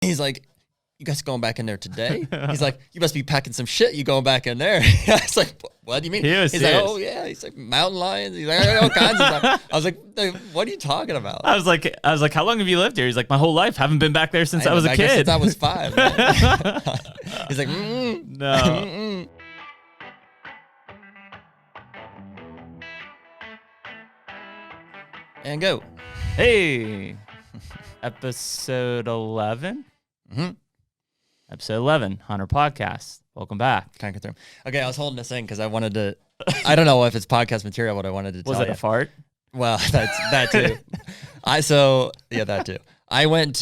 He's like, you guys going back in there today? He's like, you must be packing some shit. You going back in there? I was like, what do you mean? He's like, oh yeah. He's like, mountain lions. He's like, I got all kinds of stuff. I was like, what are you talking about? I was like, how long have you lived here? He's like, my whole life. Haven't been back there since I was a kid. Since I was 5. He's like, no. And go. Hey, episode 11. Mm-hmm. Episode 11, Hunter Podcast. Welcome back. Can't get through. Okay, I was holding this in because I wanted to. I don't know if it's podcast material. What I wanted to tell you. Was it a fart? Well, that too. That too. I went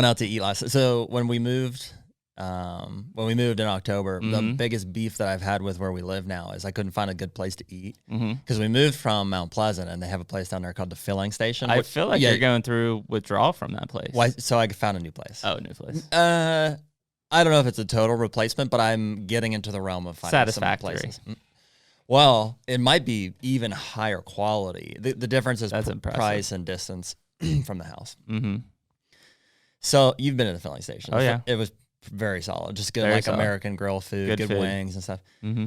out to eat last. So when we moved in October, the biggest beef that I've had with where we live now is I couldn't find a good place to eat because we moved from Mount Pleasant and they have a place down there called the Filling Station. I feel like you're going through withdrawal from that place. Why? So I found a new place. Oh, new place. I don't know if it's a total replacement, but I'm getting into the realm of finding some places. Well, it might be even higher quality. The difference is price and distance from the house. Mm-hmm. So you've been to the Filling Station. Oh, yeah. It was very solid. Just good, solid. American grill food, good wings and stuff. Mm-hmm.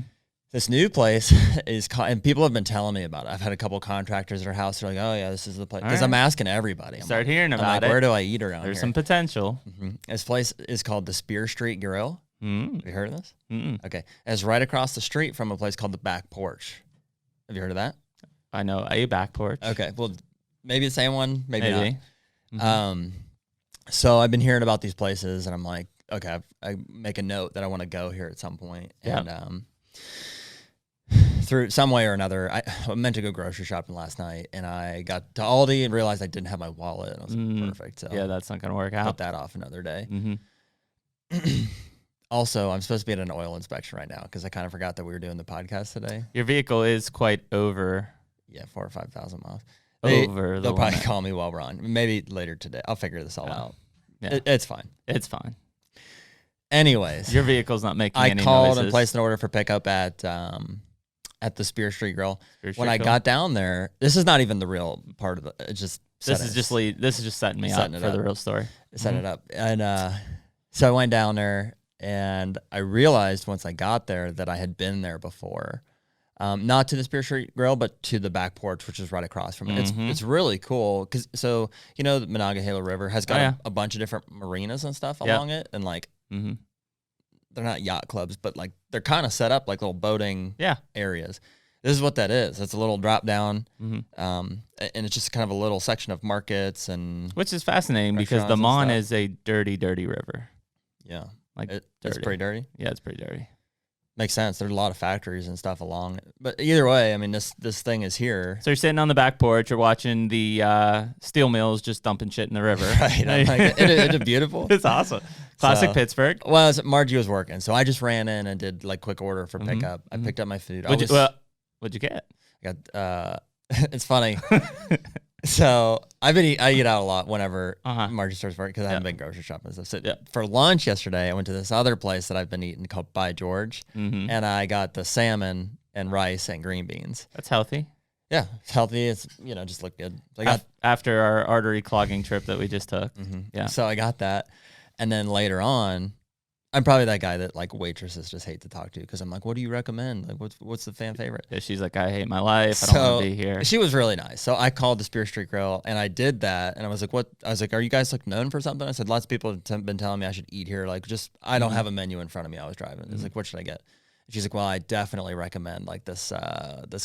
This new place is, and people have been telling me about it. I've had a couple of contractors at our house. They're like, oh, yeah, this is the place. Because I'm asking everybody. Start hearing about it. Where do I eat around here? There's some potential. Mm-hmm. This place is called the Spear Street Grill. Have you heard of this? Okay. It's right across the street from a place called the Back Porch. Have you heard of that? I know a Back Porch. Okay. Well, maybe the same one, maybe not. Mm-hmm. So I've been hearing about these places, and I'm like, okay, I make a note that I want to go here at some point. Yep. And through some way or another, I meant to go grocery shopping last night, and I got to Aldi and realized I didn't have my wallet. And I was like, perfect. So yeah, that's not going to work out. Put that off another day. Also, I'm supposed to be at an oil inspection right now because I kind of forgot that we were doing the podcast today. Your vehicle is quite over. Yeah, 4,000 or 5,000 miles. They'll probably call me while we're on. Maybe later today. I'll figure this all out. Yeah. It's fine. It's fine. Anyways, your vehicle's not making any noises. I called and placed an order for pickup at the Spear Street Grill. When I got down there, this is not even the real part of it. It's just this is just setting me up for the real story. Setting it up, and so I went down there, and I realized once I got there that I had been there before, not to the Spear Street Grill, but to the Back Porch, which is right across from it. It's really cool because the Monongahela River has got a bunch of different marinas and stuff along it, and like. They're not yacht clubs, but like they're kind of set up like little boating areas. This is what that is. It's a little drop down, and it's just kind of a little section of markets and which is fascinating because the Mon is a dirty, dirty river. Yeah, it's pretty dirty. Yeah, it's pretty dirty. Makes sense. There's a lot of factories and stuff along it. But either way, I mean, this thing is here. So you're sitting on the back porch, you're watching the steel mills just dumping shit in the river. Right. It's beautiful. It's awesome. Classic Pittsburgh. Well, Margie was working, so I just ran in and did like quick order for pickup. I picked up my food. What'd you get? I got, it's funny. So I eat out a lot whenever Margie starts working because I haven't been grocery shopping and stuff. So for lunch yesterday, I went to this other place that I've been eating called By George, and I got the salmon and rice and green beans. That's healthy. Yeah, it's healthy. It's just look good. So after our artery clogging trip that we just took. Yeah. So I got that, and then later on, I'm probably that guy that like waitresses just hate to talk to because I'm like, what do you recommend? Like, what's the fan favorite? Yeah, she's like, I hate my life. I don't want to be here. She was really nice. So I called the Spear Street Grill and I did that. And I was like, what? I was like, are you guys like known for something? I said, lots of people have been telling me I should eat here. Like, I don't have a menu in front of me. I was driving. It's like, what should I get? And she's like, well, I definitely recommend like this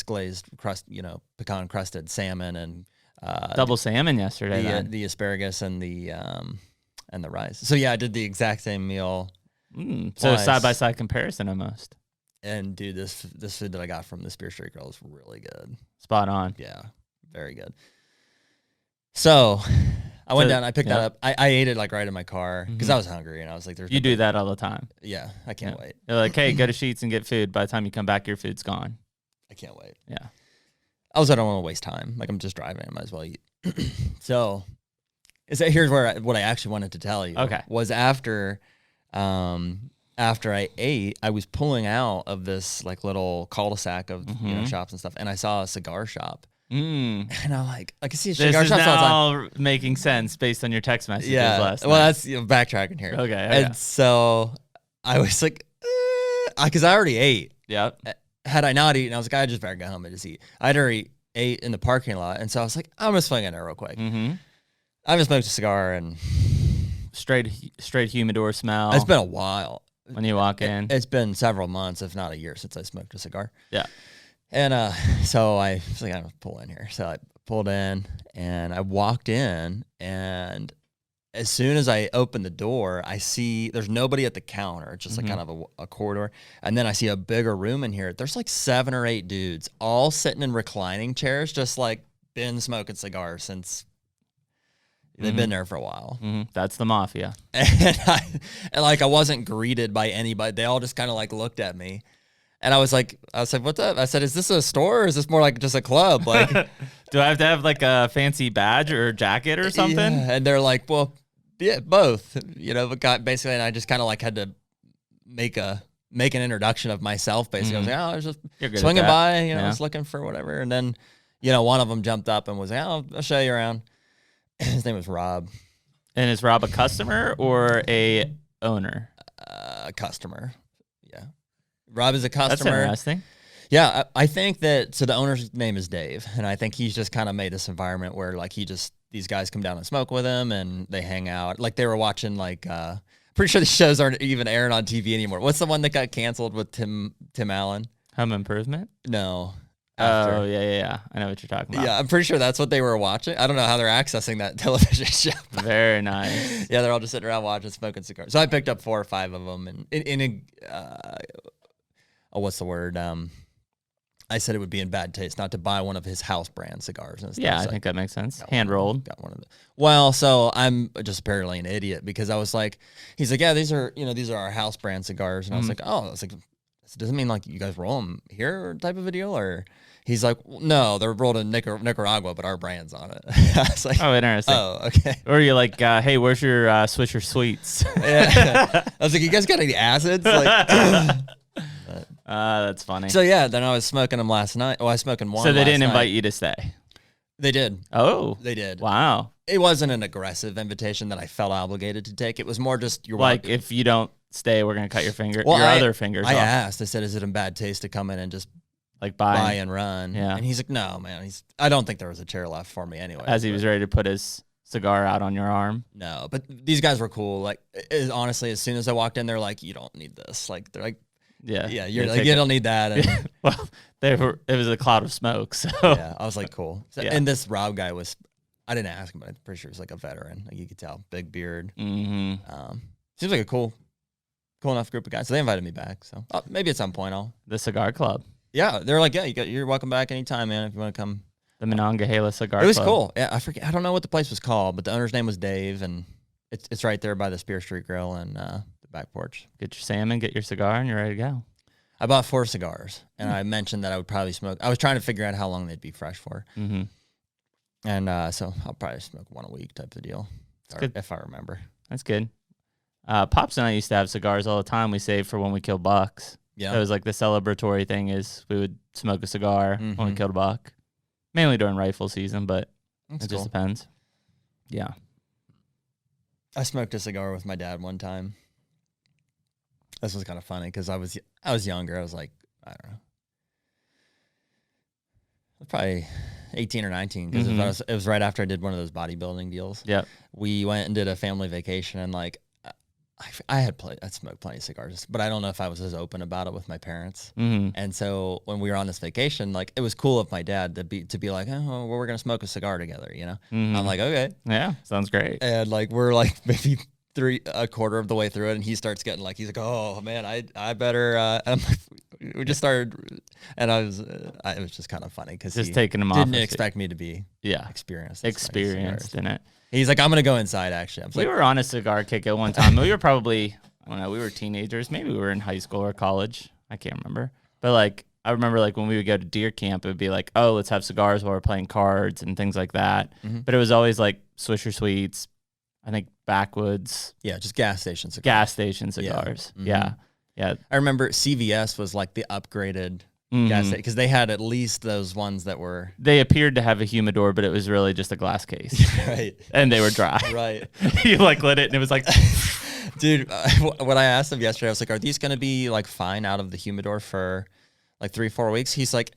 glazed crust, pecan crusted salmon and double salmon yesterday. The asparagus and the rice. So yeah, I did the exact same meal. So side-by-side comparison almost. And dude, this food that I got from the Spear Street Grill is really good. Spot on. Yeah, very good. So I went down, I picked that up. I ate it like right in my car because I was hungry and I was like, "There's." You do that all the time. Yeah, I can't wait. You're like, hey, go to Sheetz and get food. By the time you come back, your food's gone. I can't wait. Yeah. I don't want to waste time. Like I'm just driving, I might as well eat. So, here's what I actually wanted to tell you. Okay. Was after I ate, I was pulling out of this like little cul-de-sac of shops and stuff, and I saw a cigar shop Mm. And I'm like, I can see This cigar is shops all the time. now making sense based on your text messages Yeah. last Well, night. that's backtracking here. Okay. And so I was like, because I already ate. Yep. Had I not eaten, I was like, I just better go home and just eat. I'd already ate in the parking lot. And so I was like, I'm going to swing in there real quick. Mm-hmm. I just smoked a cigar and Straight humidor smell. it's been a while. When you walk in. It's been several months, if not a year, since I smoked a cigar. Yeah. And so I was like, I'm going to pull in here. So I pulled in and I walked in, and as soon as I opened the door, I see there's nobody at the counter. It's just like kind of a corridor. And then I see a bigger room in here. There's like 7 or 8 dudes all sitting in reclining chairs, just like been smoking cigars since they've been there for a while. Mm-hmm. That's the mafia. And I wasn't greeted by anybody. They all just kind of like looked at me. And I said, what's up? I said, is this a store or is this more like just a club? Like, do I have to have like a fancy badge or jacket or something? Yeah. And they're like, well, yeah, both, but basically, and I just kind of like had to make an introduction of myself. Basically, I was like, I was just swinging by, I was looking for whatever. And then, one of them jumped up and was like, I'll show you around. His name was Rob. And is Rob a customer or a owner? A customer. Yeah. Rob is a customer. That's interesting. Yeah, I think that, so the owner's name is Dave, and I think he's just kind of made this environment where, like, these guys come down and smoke with him, and they hang out. Like, they were watching, like, pretty sure the shows aren't even airing on TV anymore. What's the one that got canceled with Tim Allen? Home Improvement? No. Oh, yeah. I know what you're talking about. Yeah, I'm pretty sure that's what they were watching. I don't know how they're accessing that television show. Very nice. Yeah, they're all just sitting around watching, smoking cigars. So I picked up 4 or 5 of them, and what's the word? I said it would be in bad taste not to buy one of his house brand cigars and stuff. Yeah, so I think that makes sense. Hand rolled. Got one of them. Well, so I'm just apparently an idiot because I was like, he's like, yeah, these are our house brand cigars, and I was like, does it mean like you guys roll them here type of a deal, or? He's like, no, they're rolled in Nicaragua, but our brand's on it. I was like, oh, interesting. Oh, okay. Or you're like, hey, where's your Swisher Sweets? Yeah. I was like, you guys got any acids? Like, that's funny. So yeah, then I was smoking them last night. Oh, I was smoking one. So they didn't night. invite you to stay. They did. Oh, they did. Wow. It wasn't an aggressive invitation that I felt obligated to take. It was more just if you don't stay, we're gonna cut your finger. Well, other fingers. I off. asked. I said, is it in bad taste to come in and just like buy and run? Yeah. And he's like, no, man. I don't think there was a chair left for me anyway. As he was ready to put his cigar out on your arm. No, but these guys were cool. Like, honestly, as soon as I walked in, they're like, you don't need this. Like, they're like, yeah, you're like, you don't need that. And well, it was a cloud of smoke. So yeah, I was like, cool. So, yeah. And this Rob guy I didn't ask him, but I'm pretty sure he's like a veteran. Like, you could tell, big beard. Mm-hmm. Seems like a cool enough group of guys. So they invited me back. So maybe at some point the cigar club. Yeah, they're like, yeah, you're welcome back anytime, man. If you want to come. The Monongahela Cigar Club. It was cool. Yeah, I forget. I don't know what the place was called, but the owner's name was Dave, and it's right there by the Spear Street Grill and the back porch. Get your salmon, get your cigar, and you're ready to go. I bought 4 cigars, and I mentioned that I would probably smoke. I was trying to figure out how long they'd be fresh for. Mm-hmm. And so I'll probably smoke 1 a week type of deal, if I remember. That's good. Pops and I used to have cigars all the time we saved for when we killed bucks. Yeah. It was like the celebratory thing is we would smoke a cigar when we killed a buck. Mainly during rifle season, but it just depends. Yeah. I smoked a cigar with my dad one time. This was kind of funny because I was younger. I was like, I don't know. Probably 18 or 19 because it was right after I did one of those bodybuilding deals. Yeah. We went and did a family vacation, and like I smoked plenty of cigars, but I don't know if I was as open about it with my parents. Mm-hmm. And so when we were on this vacation, like it was cool of my dad to be like, oh, well, we're gonna smoke a cigar together, Mm-hmm. I'm like, okay, yeah, sounds great. And like we're like maybe a quarter of the way through it, and he starts getting like, he's like, oh man, I better. And I'm like, we just started, and it was just kind of funny because just taking him off. Didn't expect me to be experienced in it. He's like, I'm gonna go inside. Actually, we were on a cigar kick at one time. We were probably, I don't know, we were teenagers. Maybe we were in high school or college. I can't remember. But like, I remember like when we would go to deer camp, it would be like, oh, let's have cigars while we're playing cards and things like that. Mm-hmm. But it was always like Swisher Sweets, I think Backwoods. Yeah, just gas station cigars. Gas station cigars. Yeah. Yeah. I remember CVS was like the upgraded Mhm. because they had at least those ones that were They appeared to have a humidor, but it was really just a glass case. right. And they were dry. Right. You like lit it and it was like, Dude, when I asked him yesterday, I was like, "Are these going to be like fine out of the humidor for like 3-4 weeks?" He's like,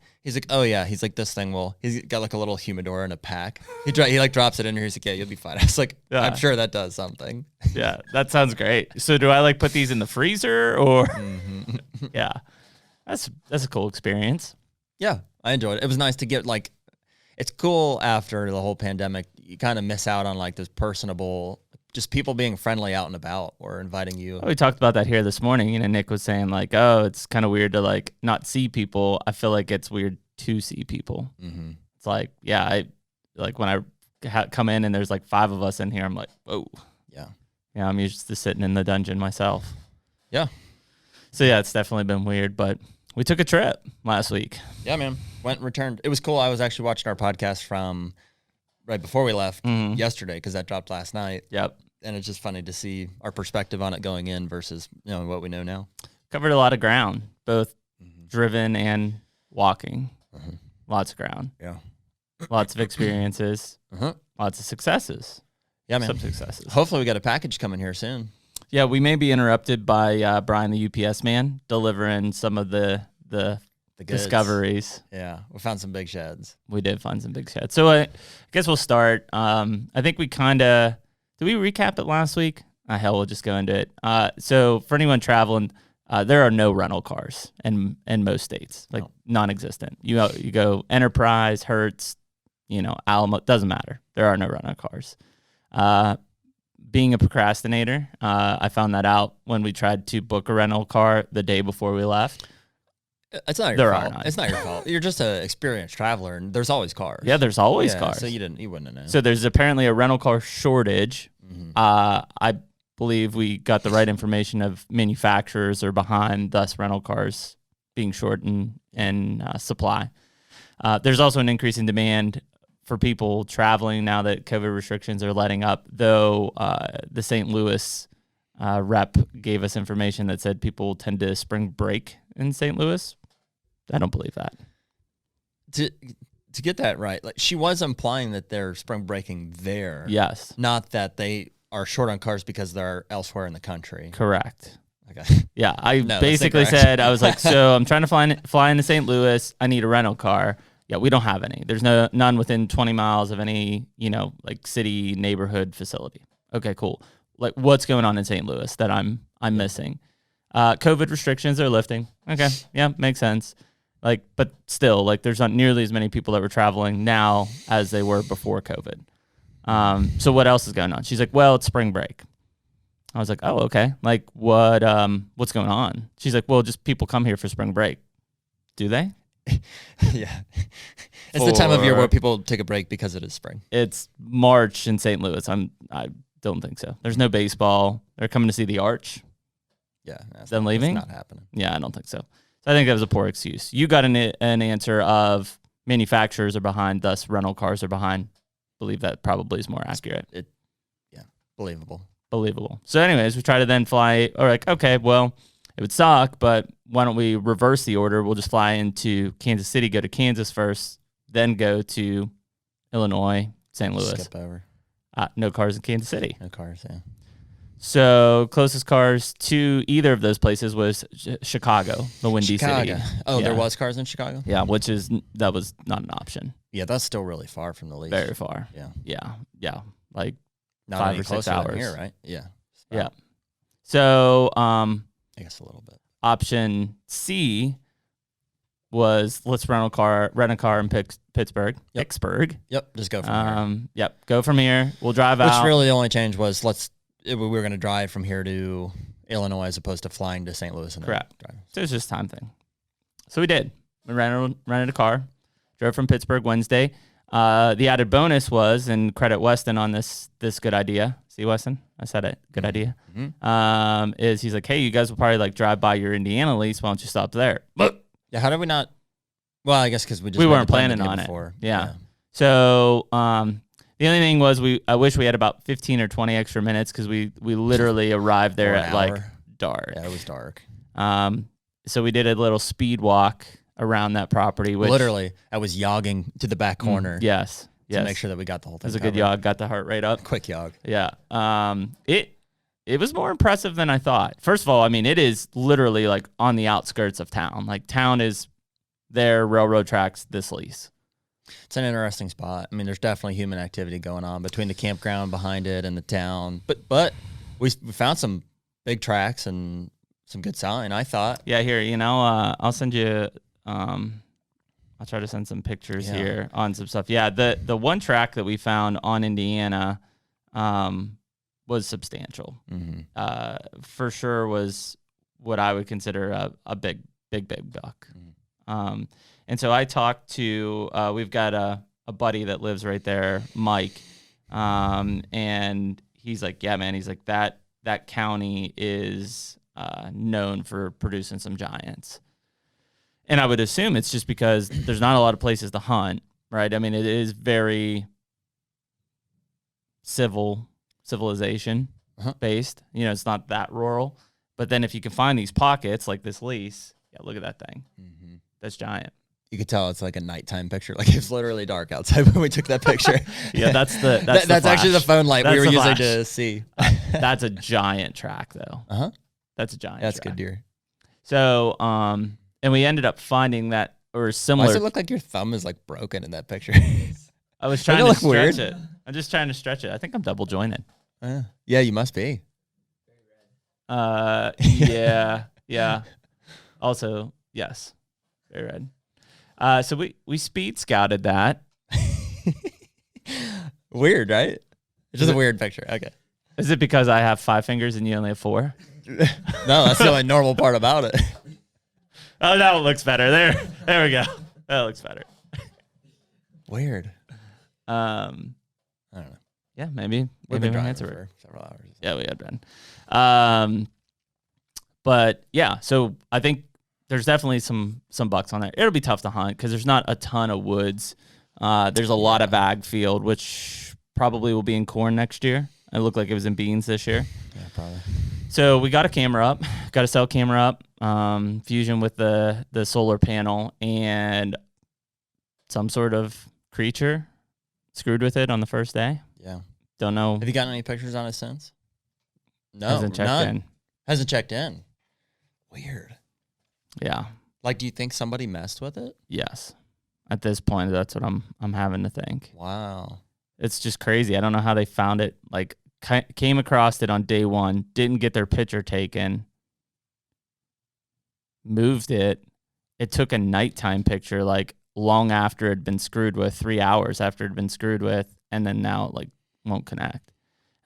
"Oh yeah." He's like, "This thing will." He's got like a little humidor in a pack. He like drops it in here. He's like, "Yeah, you'll be fine." I was like, Yeah. "I'm sure that does something." yeah, that sounds great. So do I like put these in the freezer or? Yeah, that's a cool experience. Yeah, I enjoyed it. It was nice to get like, it's cool after the whole pandemic. You kind of miss out on like this personable, just people being friendly out and about or inviting you. We talked about that here this morning. Nick was saying like, oh, it's kind of weird to like not see people. I feel like it's weird to see people. Mm-hmm. It's like, yeah, I like when I come in and there's like 5 of us in here. I'm like, whoa. Yeah. Yeah, I'm used to sitting in the dungeon myself. Yeah. So yeah, it's definitely been weird, but we took a trip last week. Yeah, man. Went and returned. It was cool. I was actually watching our podcast from right before we left yesterday because that dropped last night. Yep. And it's just funny to see our perspective on it going in versus what we know now. Covered a lot of ground, both driven and walking. Lots of ground. Yeah. Lots of experiences. Lots of successes. Yeah, man. Some successes. Hopefully we got a package coming here soon. Yeah, we may be interrupted by Brian, the UPS man, delivering some of the goods. discoveries. Yeah, we found some big sheds. We did find some big sheds. So I guess we'll start. I think we kind of did we recap it last week? Hell, we'll just go into it. So for anyone traveling, there are no rental cars in most states, like non-existent. You go Enterprise, Hertz, Alamo, doesn't matter. There are no rental cars. Being a procrastinator, I found that out when we tried to book a rental car the day before we left. It's not your fault. It's not your fault. You're just an experienced traveler, and there's always cars. Yeah, there's always cars. So you wouldn't have known. So there's apparently a rental car shortage. I believe we got the right information of manufacturers are behind, thus rental cars being short in supply. There's also an increase in demand for people traveling now that COVID restrictions are letting up, though the St. Louis rep gave us information that said people tend to spring break in St. Louis. I don't believe that. To get that right, like she was implying that they're spring breaking there. Yes. Not that they are short on cars because they're elsewhere in the country. Correct. Okay. Yeah, I basically said, I was like, so I'm trying to fly into St. Louis. I need a rental car. Yeah, we don't have any. There's none within 20 miles of any, like city neighborhood facility. Okay, cool. Like what's going on in St. Louis that I'm missing? COVID restrictions are lifting. Okay, yeah, makes sense. Like, but still, like there's not nearly as many people that were traveling now as they were before COVID. So what else is going on? She's like, well, it's spring break. I was like, oh, okay. Like what's going on? She's like, well, just people come here for spring break. Do they? Yeah. It's the time of year where people take a break because it is spring. It's March in St. Louis. I don't think so. There's no baseball. They're coming to see the Arch. Yeah. Then leaving? That's not happening. Yeah, I don't think so. So I think that was a poor excuse. You got an answer of manufacturers are behind, thus rental cars are behind. Believe that probably is more accurate. Yeah, believable. So anyways, we try to then fly, or like, okay, well, it would suck, but why don't we reverse the order? We'll just fly into Kansas City, go to Kansas first, then go to Illinois, St. Louis. Skip over. No cars in Kansas City. No cars, yeah. So closest cars to either of those places was Chicago, the Windy City. Oh, yeah. There was cars in Chicago? Yeah, that was not an option. Yeah, that's still really far from the lease. Very far. Yeah. Like not 5 or 6 hours. Here, right? Yeah. Yeah. So, I guess a little bit. Option C was let's rent a car in Pittsburgh. Yep. Pittsburgh. Yep. Just go from here. Yep. Go from here. We'll drive out. Which really the only change was we were going to drive from here to Illinois as opposed to flying to St. Louis. And correct. Drive. So it's just a time thing. So we did. We rented a car, drove from Pittsburgh Wednesday. The added bonus was, and credit Weston on this good idea. See, Weston? I said it. Good idea. Mm-hmm. Is he's like, hey, you guys will probably like drive by your Indiana lease. Why don't you stop there? Yeah. How did we not? Well, I guess because we weren't planning on before. it. Yeah. So the only thing was I wish we had about 15 or 20 extra minutes because we literally arrived there at like dark. Yeah, it was dark. So we did a little speed walk around that property. Which, literally, I was yogging to the back corner. Yes. To make sure that we got the whole thing. It was a good yog. Got the heart rate up. Quick yog. Yeah. It was more impressive than I thought. First of all, I mean, it is literally like on the outskirts of town. Like town is there, railroad tracks, this lease. It's an interesting spot. I mean, there's definitely human activity going on between the campground behind it and the town. But we found some big tracks and some good sign, I thought. Yeah, here, I'll send you. I'll try to send some pictures here on some stuff. Yeah, the one track that we found on Indiana was substantial. Mm-hmm. For sure was what I would consider a big buck. Mm-hmm. And so I talked to, we've got a buddy that lives right there, Mike, and he's like, yeah, man, he's like, that county is known for producing some giants. And I would assume it's just because there's not a lot of places to hunt, right? I mean, it is very civilization based. It's not that rural. But then if you can find these pockets like this lease, look at that thing. Mm-hmm. That's giant. You could tell it's like a nighttime picture. Like it's literally dark outside when we took that picture. Yeah, that's actually the phone light we were using to see. That's a giant track though. That's a giant. That's track. Good deer. So, and we ended up finding that or similar. Why does it look like your thumb is like broken in that picture? I was trying to stretch it. I'm just trying to stretch it. I think I'm double jointed. Yeah, you must be. Yeah. Also, yes, very red. So we speed scouted that. Weird, right? It's just a weird picture. Okay. Is it because I have 5 fingers and you only have 4? No, that's the only normal part about it. Oh, now it looks better. There we go. That looks better. Weird. I don't know. Yeah, maybe been driving for several hours. Yeah, we had been. But yeah, so I think there's definitely some bucks on there. It'll be tough to hunt because there's not a ton of woods. There's a lot of ag field, which probably will be in corn next year. It looked like it was in beans this year. Yeah, probably. So we got a camera up, got a cell camera up, fusion with the solar panel, and some sort of creature screwed with it on the first day. Yeah. Don't know. Have you gotten any pictures on it since? No, hasn't checked in. Hasn't checked in. Weird. Yeah. Like, do you think somebody messed with it? Yes. At this point, that's what I'm having to think. Wow. It's just crazy. I don't know how they found it. Like, came across it on day 1, didn't get their picture taken, moved it. It took a nighttime picture, like long after it had been screwed with, 3 hours after it had been screwed with, and then now it like won't connect.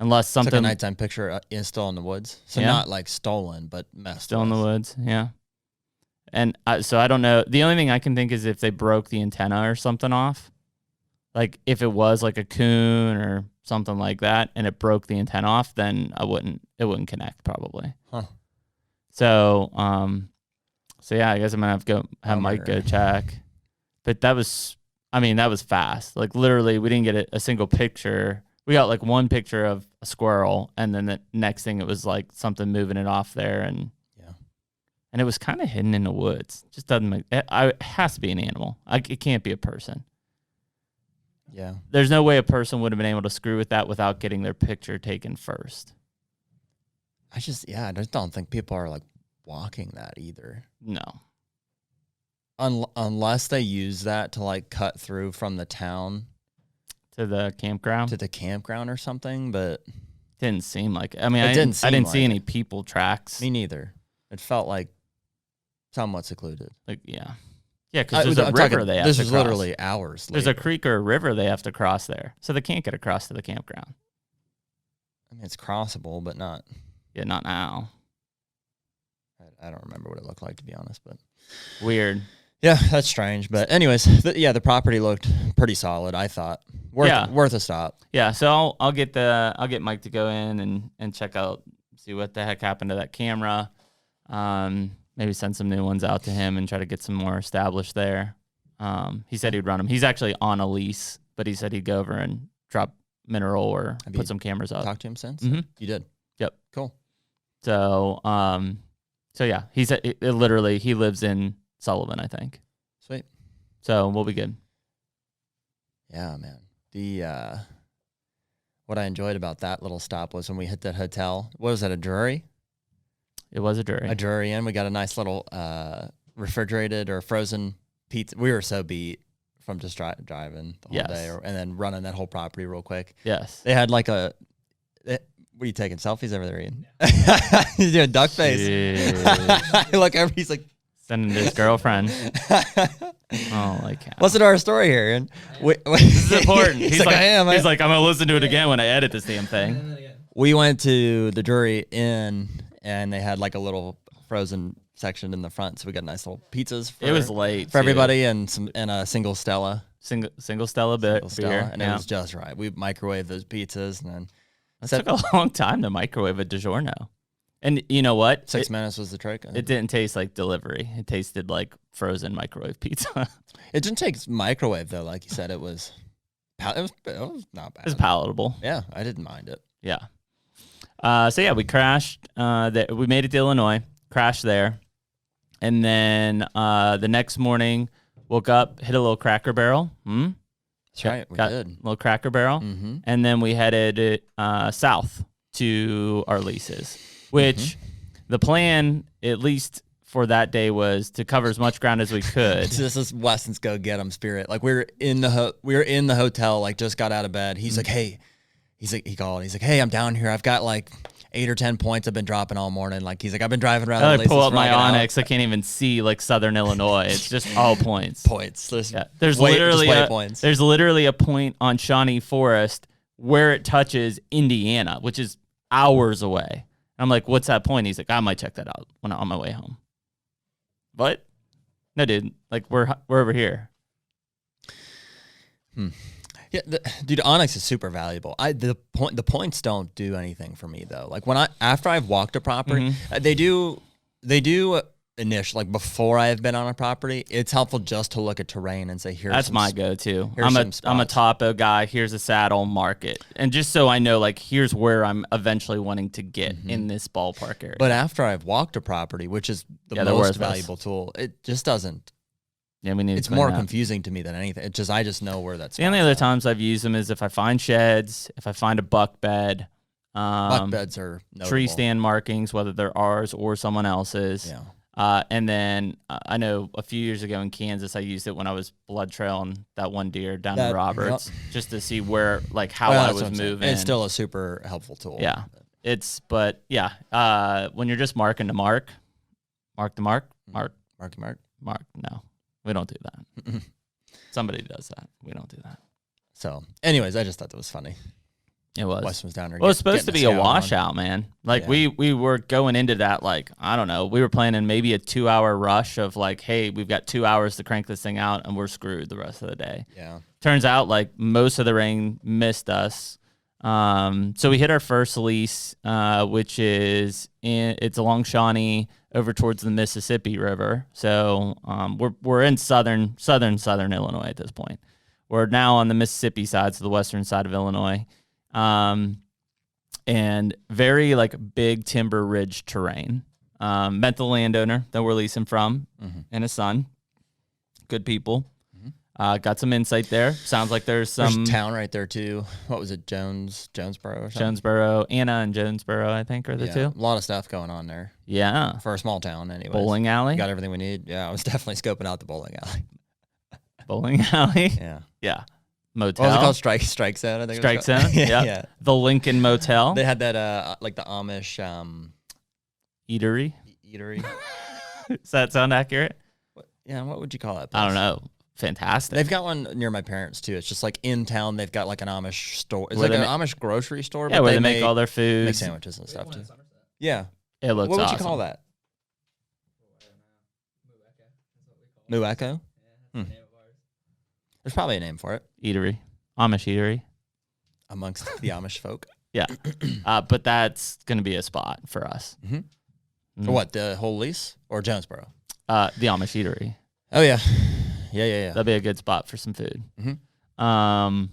Unless something. Took a nighttime picture is still in the woods. So not like stolen, but messed Still in the woods, yeah. And so I don't know. The only thing I can think is if they broke the antenna or something off. Like if it was like a coon or something like that and it broke the antenna off, then it wouldn't connect probably. Huh. So yeah, I guess I'm going to have Mike go check. But that was fast. Like literally we didn't get a single picture. We got like one picture of a squirrel and then the next thing it was like something moving it off there and it was kind of hidden in the woods. Just doesn't make it has to be an animal. It can't be a person. Yeah. There's no way a person would have been able to screw with that without getting their picture taken first. I just don't think people are like walking that either. No. Unless they use that to like cut through from the town to the campground or something, but didn't seem like it. I mean, I didn't see any people tracks. Me neither. It felt like somewhat secluded. Like yeah, because there's a river they have to cross. This is literally hours. There's a creek or a river they have to cross there, so they can't get across to the campground. I mean, it's crossable, but not. Yeah, not now. I don't remember what it looked like, to be honest, but weird. Yeah, that's strange. But anyways, the property looked pretty solid. I thought worth a stop. Yeah, so I'll get Mike to go in and check out, see what the heck happened to that camera. Maybe send some new ones out to him and try to get some more established there. He said he'd run them. He's actually on a lease, but he said he'd go over and drop mineral or put some cameras up. Talked to him since? Mm-hmm. You did? Yep. Cool. So yeah, he said literally he lives in Sullivan, I think. So we'll be good. Yeah, man. The what I enjoyed about that little stop was when we hit that hotel. What was that, a Drury? It was a Drury. A Drury Inn. We got a nice little refrigerated or frozen pizza. We were so beat from just driving the whole day and then running that whole property real quick. Yes. They had like what are you taking selfies over there, Ian? He's doing duck face. Look, he's like sending to his girlfriend. Oh, like listen to our story here, Ian. This is important. He's like, I am. He's like, I'm gonna listen to it again when I edit this damn thing. We went to the Drury Inn and they had like a little frozen section in the front, so we got nice little pizzas. It was late for everybody, and a single Stella, single Stella beer, and it was just right. We microwaved those pizzas, and then it took a long time to microwave a DiGiorno. And you know what? 6 minutes was the trick. It didn't taste like delivery. It tasted like frozen microwave pizza. It didn't take microwave though, like you said. It was not bad. It was palatable. Yeah, I didn't mind it. Yeah. So yeah, we crashed. We made it to Illinois. Crashed there, and then the next morning woke up, hit a little Cracker Barrel. That's right, we did. A little Cracker Barrel, and then we headed south to our leases, which the plan, at least for that day, was to cover as much ground as we could. This is Weston's go get 'em spirit. Like we were in the hotel, like just got out of bed. He's like, hey, he called. He's like, hey, I'm down here. I've got like 8 or 10 points I've been dropping all morning. Like he's like, I've been driving around. I pull up my Onyx. I can't even see like Southern Illinois. It's just all points. There's literally a point on Shawnee Forest where it touches Indiana, which is hours away. I'm like, what's that point? He's like, I might check that out when I'm on my way home. What? No, dude. Like we're over here. Yeah, dude, Onyx is super valuable. The points don't do anything for me though. Like after I've walked a property, they do initially, like before I have been on a property, it's helpful just to look at terrain and say, that's my go-to. I'm a topo guy. Here's a saddle, market, and just so I know, like here's where I'm eventually wanting to get in this ballpark area. But after I've walked a property, which is the most valuable tool, it just doesn't. Yeah, we need. It's more confusing to me than anything. I just know where that's. The only other times I've used them is if I find sheds, if I find a buck bed. Buck beds are notable. Tree stand markings, whether they're ours or someone else's. Yeah. And then I know a few years ago in Kansas, I used it when I was blood trailing that one deer down to Roberts, just to see where, like, how I was moving. It's still a super helpful tool. Yeah, when you're just marking to mark. No, we don't do that. Somebody does that. We don't do that. So, anyways, I just thought that was funny. It was. Weston was down there. Well, it's supposed to be a washout, man. Like we were going into that, like, I don't know. We were planning maybe a 2-hour rush of like, hey, we've got 2 hours to crank this thing out and we're screwed the rest of the day. Yeah. Turns out like most of the rain missed us. So we hit our first lease, which is it's along Shawnee over towards the Mississippi River. So we're in southern Illinois at this point. We're now on the Mississippi side, so the western side of Illinois. And very like big timber ridge terrain. Met the landowner that we're leasing from and his son. Good people. Got some insight there. Sounds like there's some town right there too. What was it? Jonesboro or something? Jonesboro, Anna and Jonesboro, I think are the two. A lot of stuff going on there. Yeah. For a small town anyway. Bowling alley. Got everything we need. Yeah, I was definitely scoping out the bowling alley. Bowling alley? Yeah. Yeah. Motel. What was it called? Strike Zone, I think. Strike Zone? Yeah. The Lincoln Motel. They had that like the Amish eatery. Does that sound accurate? What would you call that place? I don't know. Fantastic. They've got one near my parents too. It's just like in town. They've got like an Amish store. It's like an Amish grocery store. Yeah, but where they make all their foods, make sandwiches and stuff too. Yeah, it looks. What would awesome. you call that? Mueco. There's probably a name for it. Eatery, Amish eatery, amongst the Amish folk. Yeah, but that's going to be a spot for us. For what, the whole lease or Jonesboro? The Amish eatery. Oh yeah. Yeah. That'd be a good spot for some food. But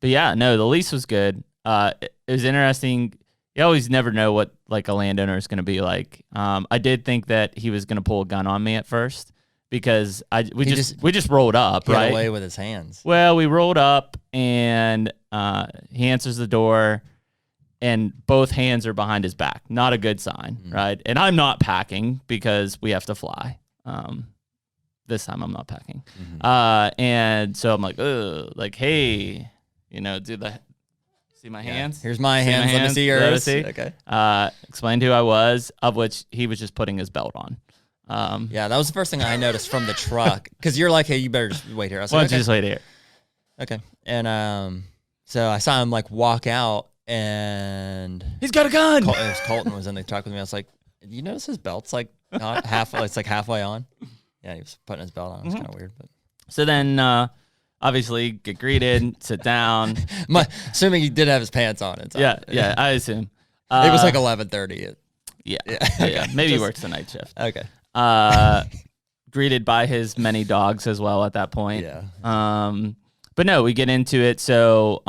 yeah, no, the lease was good. It was interesting. You always never know what like a landowner is going to be like. I did think that he was going to pull a gun on me at first because we just rolled up, He right? had away with his hands. Well, we rolled up and he answers the door and both hands are behind his back. Not a good sign, right? And I'm not packing because we have to fly. This time I'm not packing. And so I'm like, ugh, like, hey, you know, see my hands? Here's my hands. Let me see yours. Okay. Explained who I was, of which he was just putting his belt on. Yeah, that was the first thing I noticed from the truck. Because you're like, hey, you better just wait here. I was Why like, don't you just wait here? Okay. And so I saw him like walk out and He's got a gun. Colton was in the truck with me. I was like, you notice his belt's like not halfway, it's like halfway on. Yeah, he was putting his belt on. It was kind of weird. But So then obviously get greeted, sit down. Assuming he did have his pants on. Yeah, I assume. It was like 11:30. Yeah. Maybe he works the night shift. Okay. Greeted by his many dogs as well at that point. Yeah. But no, we get into it. So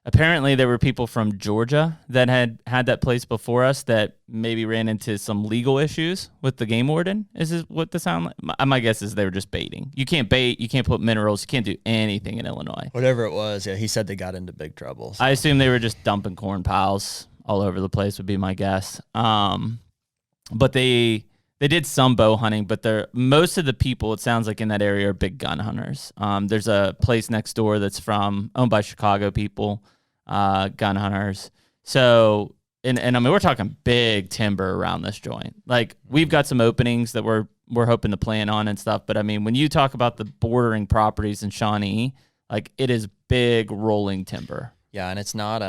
apparently there were people from Georgia that had that place before us that maybe ran into some legal issues with the game warden. Is this what the sound like? My guess is they were just baiting. You can't bait. You can't put minerals. You can't do anything in Illinois. Whatever it was, yeah, he said they got into big trouble. So. I assume they were just dumping corn piles all over the place would be my guess. But they did some bow hunting, but most of the people, it sounds like in that area, are big gun hunters. There's a place next door that's owned by Chicago people, gun hunters. So, and I mean, we're talking big timber around this joint. Like we've got some openings that we're hoping to plan on and stuff. But I mean, when you talk about the bordering properties in Shawnee, like it is big rolling timber. Yeah, and it's not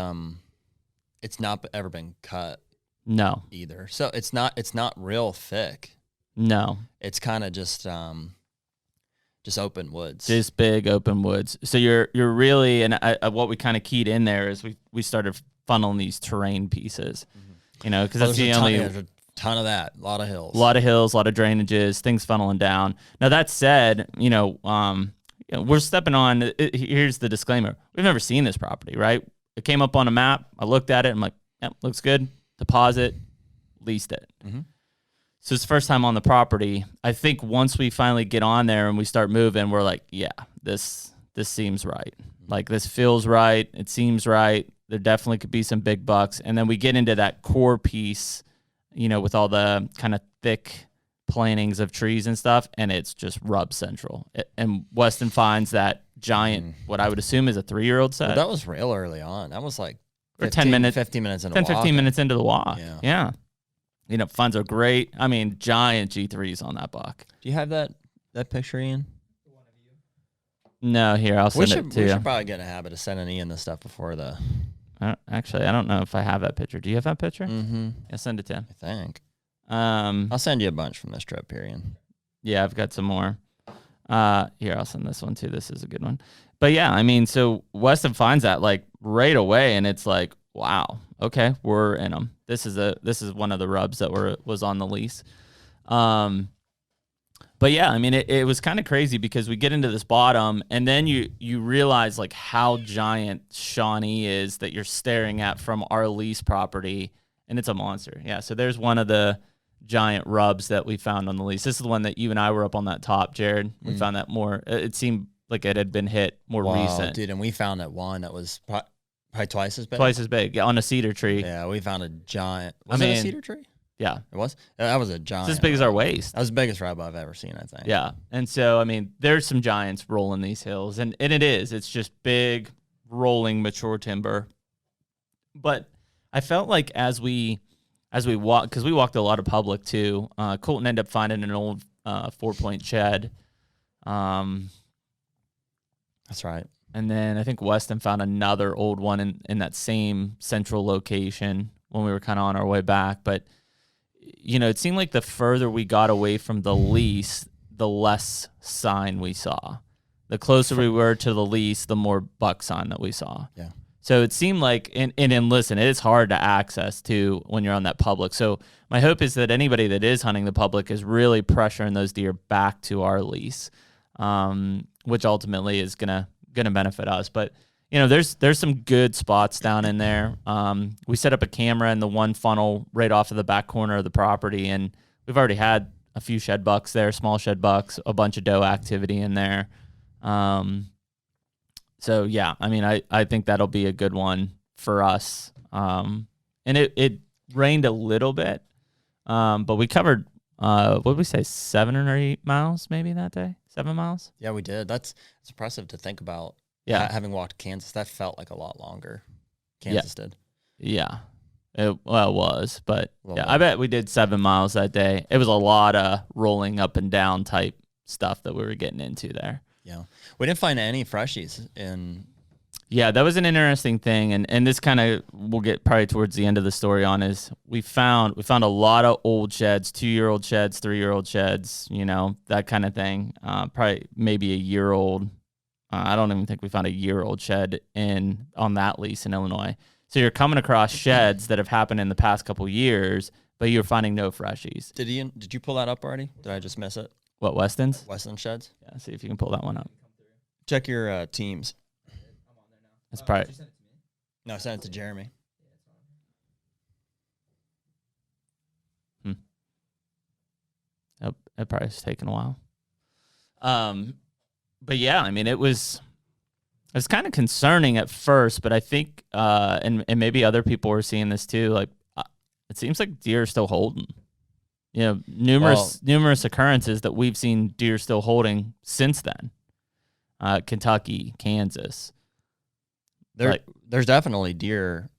ever been cut. No. Either. So it's not real thick. No. It's kind of just open woods. Just big open woods. So you're really, and what we kind of keyed in there is we started funneling these terrain pieces, you know, because that's the only. There's a ton of that. A lot of hills. A lot of drainages, things funneling down. Now that said, we're stepping on. Here's the disclaimer: we've never seen this property, right? It came up on a map. I looked at it. I'm like, yep, looks good. Deposit, leased it. So it's the first time on the property. I think once we finally get on there and we start moving, we're like, yeah, this seems right. Like this feels right. It seems right. There definitely could be some big bucks. And then we get into that core piece, you know, with all the kind of thick plantings of trees and stuff, and it's just rub central. And Weston finds that giant, what I would assume is a 3-year-old set. Well, that was real early on. That was like 15 minutes into 15 minutes into the walk. Yeah. You know, funds are great. I mean, giant G3s on that buck. Do you have that picture, Ian? No, here, I'll send it to you. We should probably get in a habit of sending Ian this stuff before the... Actually, I don't know if I have that picture. Do you have that picture? Mm-hmm. Yeah, send it to him. I think. I'll send you a bunch from this trip here, Ian. Yeah, I've got some more. Here, I'll send this one too. This is a good one. But yeah, I mean, so Weston finds that like right away, and it's like, wow, okay, we're in them. This is one of the rubs that was on the lease. But yeah, I mean, it was kind of crazy because we get into this bottom, and then you realize like how giant Shawnee is that you're staring at from our lease property, and it's a monster. Yeah, so there's one of the giant rubs that we found on the lease. This is the one that you and I were up on that top, Jared. We found that more. It seemed like it had been hit more recent. Dude, and we found that one that was probably twice as big. Twice as big, yeah, on a cedar tree. Yeah, we found a giant. Was it a cedar tree? Yeah. It was? That was a giant. It's as big as our waist. That was the biggest rub I've ever seen, I think. Yeah. And so, I mean, there's some giants rolling these hills, and it is. It's just big, rolling, mature timber. But I felt like as we walked, because we walked a lot of public too, Colton ended up finding an old 4-point shed. That's right. And then I think Weston found another old one in that same central location when we were kind of on our way back. But, you know, it seemed like the further we got away from the lease, the less sign we saw. The closer we were to the lease, the more buck sign that we saw. Yeah. So it seemed like, and listen, it is hard to access to when you're on that public. So my hope is that anybody that is hunting the public is really pressuring those deer back to our lease, which ultimately is gonna benefit us. But you know, there's some good spots down in there. We set up a camera in the one funnel right off of the back corner of the property, and we've already had a few shed bucks there, small shed bucks, a bunch of doe activity in there. So yeah, I mean, I think that'll be a good one for us. And it rained a little bit, but we covered, what did we say, 7 or 8 miles maybe that day? 7 miles? Yeah, we did. That's impressive to think about. Yeah. Having walked Kansas, that felt like a lot longer. Kansas did. Yeah. It was, but yeah, I bet we did 7 miles that day. It was a lot of rolling up and down type stuff that we were getting into there. Yeah. We didn't find any freshies in. Yeah, that was an interesting thing. And this kind of, we'll get probably towards the end of the story on, is we found a lot of old sheds, 2-year-old sheds, 3-year-old sheds, that kind of thing. Probably maybe a year old. I don't even think we found a year-old shed on that lease in Illinois. So you're coming across sheds that have happened in the past couple years, but you're finding no freshies. Did you pull that up already? Did I just miss it? What, Weston's? Weston sheds? Yeah, see if you can pull that one up. Check your teams. That's probably. No, send it to Jeremy. It probably has taken a while. But yeah, I mean, it was kind of concerning at first, but I think, and maybe other people were seeing this too. Like, it seems like deer are still holding. Numerous occurrences that we've seen deer still holding since then. Kentucky, Kansas. There's definitely deer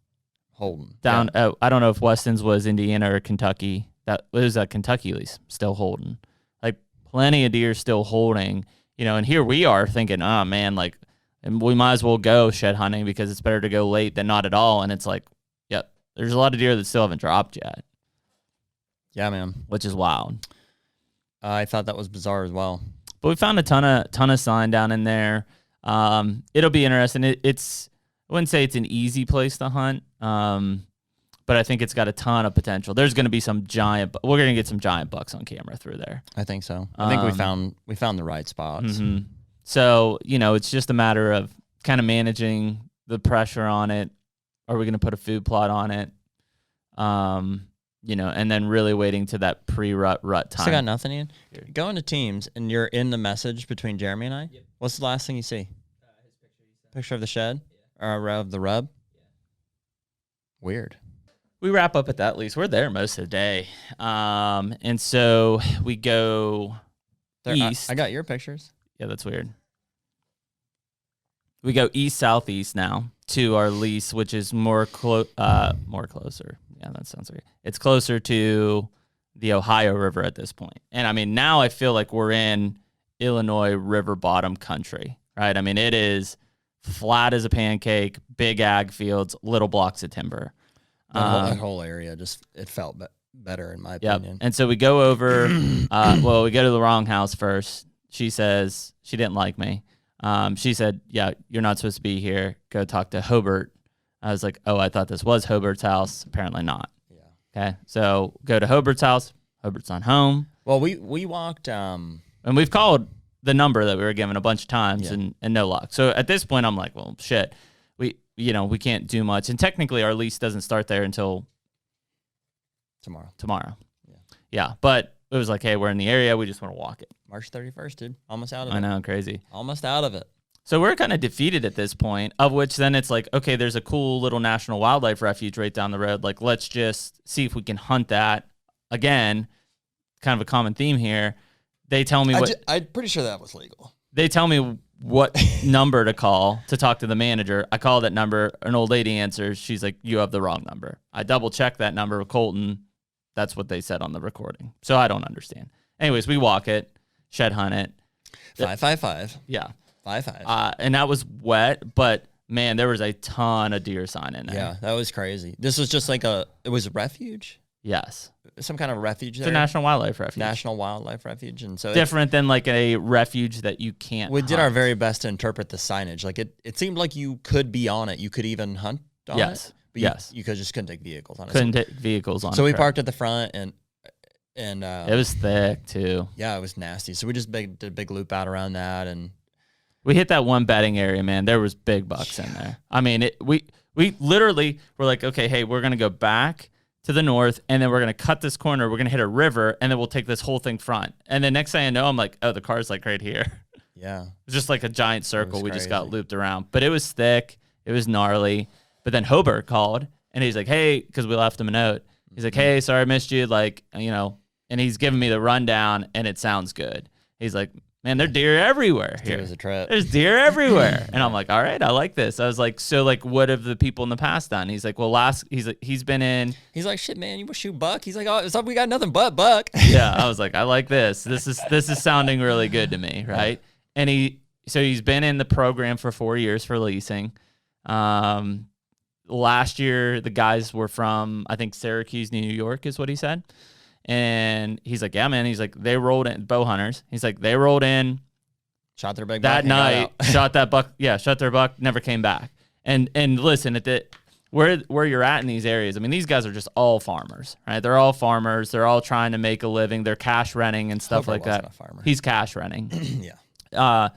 holding down. Yeah. I don't know if Weston's was Indiana or Kentucky. That was a Kentucky lease still holding. Like, plenty of deer still holding. And here we are thinking, oh man, like, and we might as well go shed hunting because it's better to go late than not at all. And it's like, yeah, there's a lot of deer that still haven't dropped yet. Yeah, man. Which is wild. I thought that was bizarre as well. But we found a ton of sign down in there. It'll be interesting. I wouldn't say it's an easy place to hunt, but I think it's got a ton of potential. There's going to be we're going to get some giant bucks on camera through there. I think so. I think we found the right spots. Mm-hmm. So, it's just a matter of kind of managing the pressure on it. Are we going to put a food plot on it? And then really waiting to that pre-rut time. Still got nothing, Ian? Go into Teams, and you're in the message between Jeremy and I. Yep. What's the last thing you see? His picture. Picture of the shed? Yeah. Or of the rub? Yeah. Weird. We wrap up at that lease. We're there most of the day. And so we go east. I got your pictures. Yeah, that's weird. We go east-southeast now to our lease, which is more closer. Yeah, that sounds weird. It's closer to the Ohio River at this point. And, I mean, now I feel like we're in Illinois river bottom country, right? I mean, it is flat as a pancake, big ag fields, little blocks of timber. That whole area it felt better in my opinion. And so we go over. We go to the wrong house first. She says she didn't like me. She said, "Yeah, you're not supposed to be here. Go talk to Hobart." I was like, "Oh, I thought this was Hobart's house. Apparently not." Yeah. Okay, so go to Hobart's house. Hobart's not home. Well, we walked. And we've called the number that we were given a bunch of times, and no luck. So at this point, I'm like, well, shit. We can't do much. And technically, our lease doesn't start there until tomorrow. Yeah. But it was like, hey, we're in the area. We just want to walk it. March 31st, dude. Almost out of it. I know, crazy. Almost out of it. So we're kind of defeated at this point, of which then it's like, okay, there's a cool little national wildlife refuge right down the road. Like, let's just see if we can hunt that again. Kind of a common theme here. They tell me I'm pretty sure that was legal. They tell me what number to call to talk to the manager. I call that number. An old lady answers. She's like, you have the wrong number. I double check that number with Colton. That's what they said on the recording. So I don't understand. Anyways, we walk it, shed hunt it. 555. Yeah. 5-5. And that was wet, but man, there was a ton of deer sign in there. Yeah, that was crazy. This was just like it was a refuge? Yes. Some kind of refuge there? It's a national wildlife refuge. National wildlife refuge. And so different than like a refuge that you can't We did our very best to interpret the signage. Like it seemed like you could be on it. You could even hunt on it. But you just couldn't take vehicles on it. Couldn't take vehicles on it. So we parked at the front and it was thick too. Yeah, it was nasty. So we just did a big loop out around that, and we hit that one bedding area, man. There was big bucks in there. I mean, we literally were like, okay, hey, we're gonna go back to the north, and then we're going to cut this corner. We're going to hit a river, and then we'll take this whole thing front. And the next thing I know, I'm like, oh, the car's like right here. Yeah. It's just like a giant circle. We just got crazy. looped around. But it was thick. It was gnarly. But then Hobart called, and he's like, hey, because we left him a note. He's like, hey, sorry I missed you. Like, you know, and he's giving me the rundown, and it sounds good. He's like, man, there are deer everywhere here. It was a trip. There's deer everywhere. And I'm like, all right, I like this. I was like, so like, what have the people in the past done? He's like, well, he's been in. He's like, shit, man, you want to shoot buck? He's like, oh, it's like we got nothing but buck. Yeah, I was like, I like this. This is sounding really good to me, right? And he's been in the program for 4 years for leasing. Last year, the guys were from, I think, Syracuse, New York is what he said. And he's like, yeah, man. He's like, they rolled in, bow hunters. He's like, they rolled in. Shot their big that buck night, shot that buck. Yeah, shot their buck, never came back. And listen, where you're at in these areas, I mean, these guys are just all farmers, right? They're all farmers. They're all trying to make a living. They're cash renting and stuff like that. A farmer. He's cash renting. Yeah.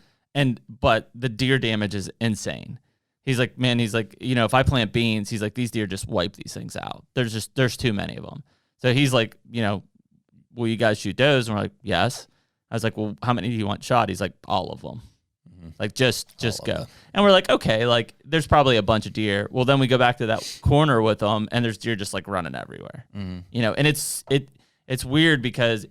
But the deer damage is insane. He's like, man, he's like, you know, if I plant beans, he's like, these deer just wipe these things out. There's too many of them. So he's like, you know, will you guys shoot does? And we're like, yes. I was like, well, how many do you want shot? He's like, all of them. Mm-hmm. Like, just go. And we're like, okay, like, there's probably a bunch of deer. Well, then we go back to that corner with them, and there's deer just like running everywhere. Mm-hmm. You know, and it's weird because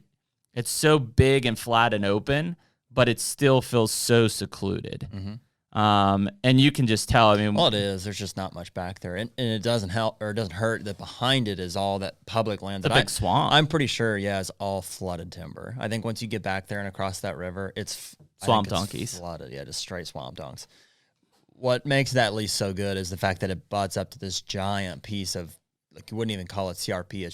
it's so big and flat and open, but it still feels so secluded. Mm-hmm. And you can just tell, I mean, well, it is. There's just not much back there, and it doesn't help, or it doesn't hurt that behind it is all that public land. The big swamp. I'm pretty sure, yeah, it's all flooded timber. I think once you get back there and across that river, it's swamp donkeys. Flooded, yeah, just straight swamp donks. What makes that lease so good is the fact that it butts up to this giant piece of, like, you wouldn't even call it CRP.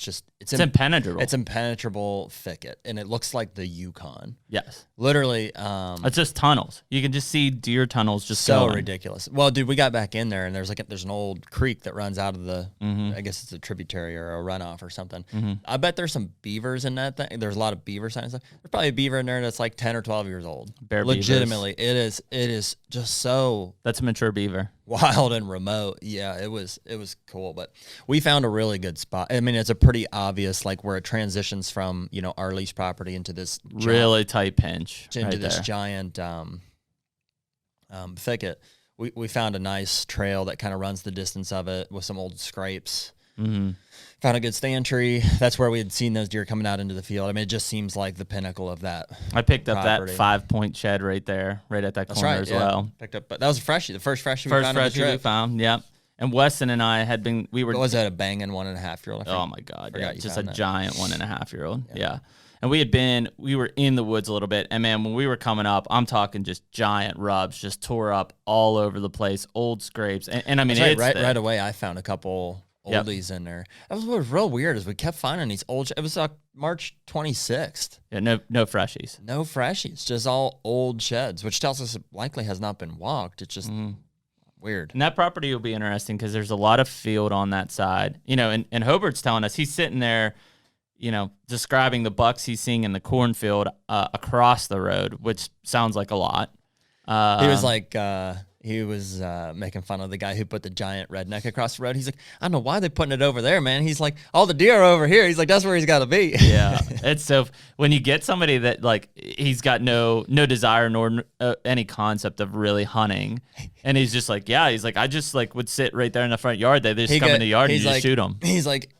It's impenetrable. It's impenetrable thicket, and it looks like the Yukon. Yes, literally. It's just tunnels. You can just see deer tunnels just so going. Ridiculous. Well, dude, we got back in there, and there's an old creek that runs out of the. Mm-hmm. I guess it's a tributary or a runoff or something. Mm-hmm. I bet there's some beavers in that thing. There's a lot of beaver signs. There's probably a beaver in there that's like 10 or 12 years old. Legitimately, beavers. It is just so. That's a mature beaver. Wild and remote. Yeah, it was cool, but we found a really good spot. I mean, it's a pretty obvious, like, where it transitions from, you know, our lease property into this really tight pinch into this giant thicket. We found a nice trail that kind of runs the distance of it with some old scrapes. Mm-hmm. Found a good stand tree. That's where we had seen those deer coming out into the field. I mean, it just seems like the pinnacle of that. I picked up that 5-point shed right there, right at that corner as well. Picked up, but that was a freshie, the first freshie we found. Yep. And Weston and I had been. What was that? A banging 1.5-year-old? Oh my God! Yeah, just a giant 1.5-year-old. Yeah. And we were in the woods a little bit, and man, when we were coming up, I'm talking just giant rubs, just tore up all over the place, old scrapes, and I mean, right away, I found a couple oldies in there. That was what was real weird is we kept finding these old. It was March 26th. Yeah, no freshies. No freshies, just all old sheds, which tells us it likely has not been walked. It's just weird. And that property will be interesting because there's a lot of field on that side. You know, and Hobart's telling us he's sitting there, you know, describing the bucks he's seeing in the cornfield across the road, which sounds like a lot. He was like, making fun of the guy who put the giant redneck across the road. He's like, I don't know why they're putting it over there, man. He's like, all the deer are over here. He's like, that's where he's got to be. Yeah. It's so when you get somebody that, like, he's got no desire nor any concept of really hunting, and he's just like, yeah, he's like, I just like would sit right there in the front yard. They just come in the yard and you just shoot them. He's like,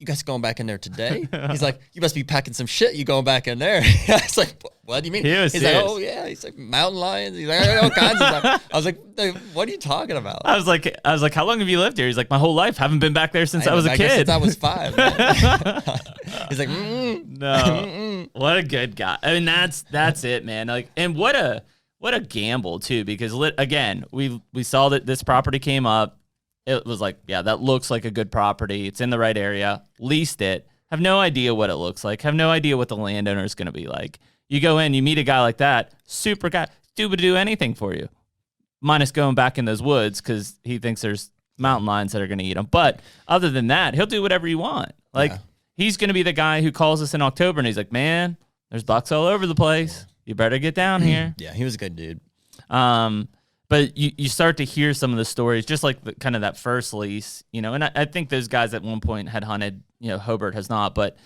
you guys going back in there today? He's like, you must be packing some shit. You going back in there? It's like, what do you mean? He's like, oh yeah. He's like, mountain lions. He's like, all kinds of stuff. I was like, what are you talking about? I was like, how long have you lived here? He's like, my whole life. Haven't been back there since I was a kid. Since I was 5. He's like, no. What a good guy. I mean, that's it, man. Like, and what a gamble too, because again, we saw that this property came up. It was like, yeah, that looks like a good property. It's in the right area. Leased it. Have no idea what it looks like. Have no idea what the landowner is going to be like. You go in, you meet a guy like that, super guy, dude would do anything for you, minus going back in those woods because he thinks there's mountain lions that are going to eat him. But other than that, he'll do whatever you want. Like, he's going to be the guy who calls us in October and he's like, man, there's bucks all over the place. You better get down here. Yeah, he was a good dude. But you start to hear some of the stories, just like kind of that first lease, and I think those guys at one point had hunted, Hobart has not, but,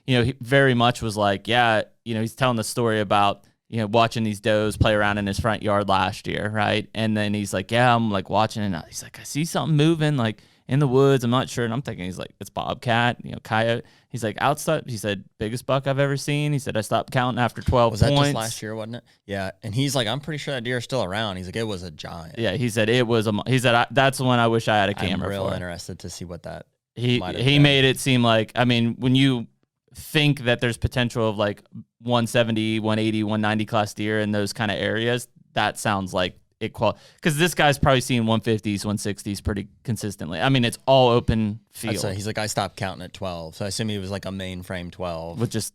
he very much was like, yeah, he's telling the story about, watching these does play around in his front yard last year, right? And then he's like, yeah, I'm like watching, and he's like, I see something moving, like in the woods. I'm not sure. And I'm thinking, he's like, it's bobcat, coyote. He's like, outside. He said, biggest buck I've ever seen. He said, I stopped counting after 12 Was points. that just last year, wasn't it? Yeah. And he's like, I'm pretty sure that deer is still around. He's like, it was a giant. Yeah. He said, it was he said, that's the one I wish I had a camera I'm real for. interested to see what that He made it seem like, I mean, when you think that there's potential of like 170, 180, 190 class deer in those kind of areas, that sounds like it because this guy's probably seeing 150s, 160s pretty consistently. I mean, it's all open field. So he's like, I stopped counting at 12. So I assume he was like a mainframe 12 with just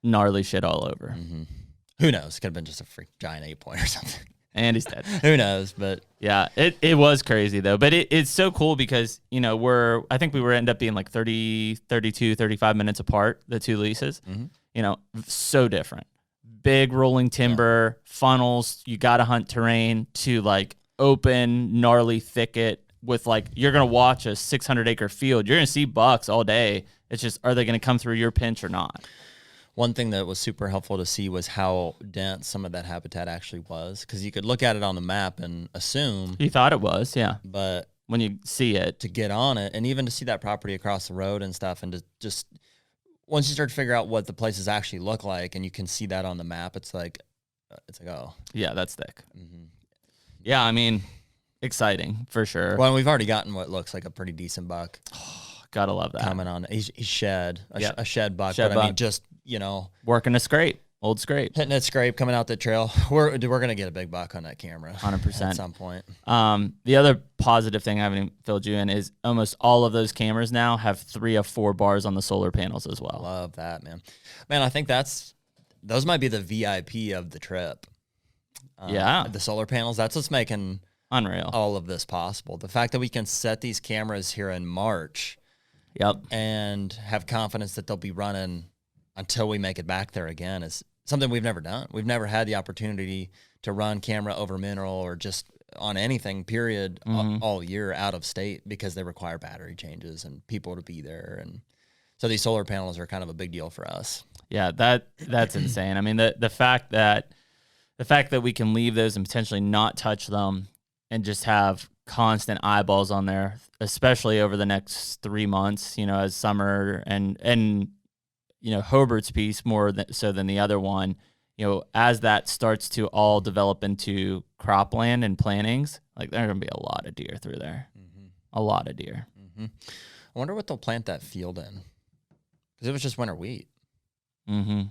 gnarly shit all over. Mm-hmm. Who knows? Could have been just a freak giant 8-point or something. And he's dead. Who knows? But yeah, it was crazy though. But it's so cool because, I think we end up being like 30, 32, 35 minutes apart, the two leases, so different. Big rolling timber, funnels, you got to hunt terrain to like open, gnarly thicket with like, you're going to watch a 600-acre field. You're going to see bucks all day. It's just, are they going to come through your pinch or not? One thing that was super helpful to see was how dense some of that habitat actually was, because you could look at it on the map and assume. You thought it was, yeah. But when you see it. To get on it, and even to see that property across the road and stuff, and to just, once you start to figure out what the places actually look like and you can see that on the map, it's like, oh. Yeah, that's thick. Mm-hmm. Yeah, I mean, exciting for sure. Well, we've already gotten what looks like a pretty decent buck. Gotta love that. Coming on. He's shed. A shed buck. Shed but buck. I mean, just, working a scrape. Old scrape. Hitting that scrape, coming out the trail. We're going to get a big buck on that camera. 100%. At some point. The other positive thing I haven't even filled you in is almost all of those cameras now have 3 of 4 bars on the solar panels as well. Love that, man. Man, I think those might be the VIP of the trip. Yeah. The solar panels, that's what's making unreal all of this possible. The fact that we can set these cameras here in March. Yep. And have confidence that they'll be running until we make it back there again is something we've never done. We've never had the opportunity to run camera over mineral or just on anything, period, all year out of state because they require battery changes and people to be there. And so these solar panels are kind of a big deal for us. Yeah, that's insane. I mean, the fact that we can leave those and potentially not touch them and just have constant eyeballs on there, especially over the next 3 months, as summer and Hobart's piece more so than the other one, as that starts to all develop into cropland and plantings, like there are going to be a lot of deer through there. Mm-hmm. A lot of deer. Mm-hmm. I wonder what they'll plant that field in, because it was just winter wheat. Mm-hmm.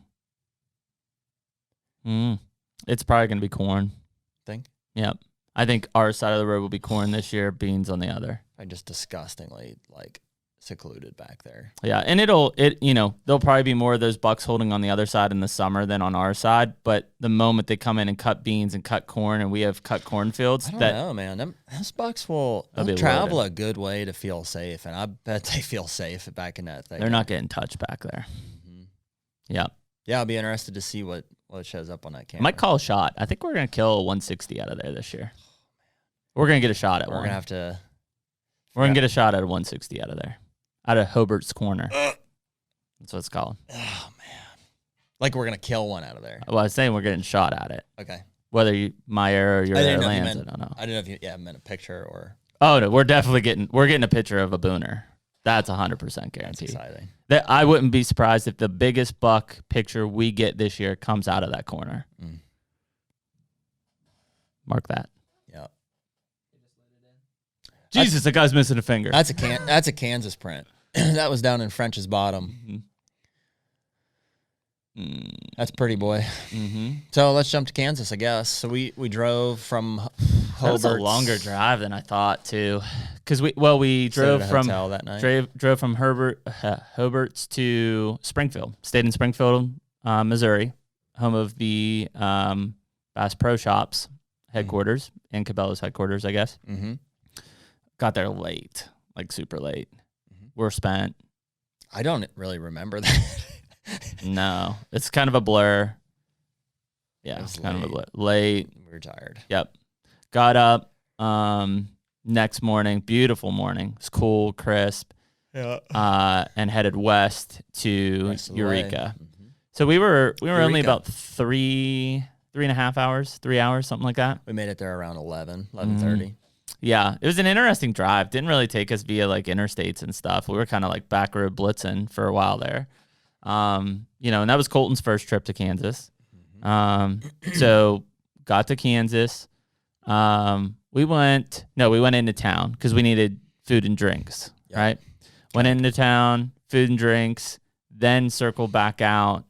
It's probably going to be corn. Think? Yep. I think our side of the road will be corn this year, beans on the other. I'm just disgustingly secluded back there. Yeah, and there'll probably be more of those bucks holding on the other side in the summer than on our side. But the moment they come in and cut beans and cut corn, and we have cut cornfields, I don't know, man. Those bucks will travel a good way to feel safe, and I bet they feel safe back in that thing. They're not getting touched back there. Mm-hmm. Yeah. Yeah, I'll be interested to see what shows up on that camera. I might call a shot. I think we're gonna kill a 160 out of there this year. We're gonna get a shot at one. We're gonna have to. We're gonna get a shot at a 160 out of there, out of Hobart's corner. That's what it's called. Oh man, like we're gonna kill one out of there. Well, I was saying we're getting shot at it. Okay. Whether my arrow or your arrow lands, I don't know. I didn't know if you meant a picture or. Oh no, we're getting a picture of a booner. That's 100% guaranteed. That's exciting. That I wouldn't be surprised if the biggest buck picture we get this year comes out of that corner. Mm. Mark that. Yeah. Jesus, the guy's missing a finger. That's a Kansas print. That was down in French's Bottom. Mm-hmm. That's pretty, boy. Mm-hmm. So let's jump to Kansas, I guess. So we drove from Hobart. That was a longer drive than I thought, too. Because we drove from that night. Drove from Hobart's to Springfield. Stayed in Springfield, Missouri, home of the Bass Pro Shops headquarters and Cabela's headquarters, I guess. Mm-hmm. Got there late, like super late. Mm-hmm. We're spent. I don't really remember that. No, it's kind of a blur. Yeah, it's kind of a blur. Late. We were tired. Yep. Got up next morning, beautiful morning. It's cool, crisp. Yeah. And headed west to Eureka. Mm-hmm. So we were only about 3.5 hours, 3 hours, something like that. We made it there around 11:30. Yeah, it was an interesting drive. Didn't really take us via like interstates and stuff. We were kind of like back road blitzing for a while there. And that was Colton's first trip to Kansas. So got to Kansas. We went into town because we needed food and drinks, right? Went into town, food and drinks, then circled back out.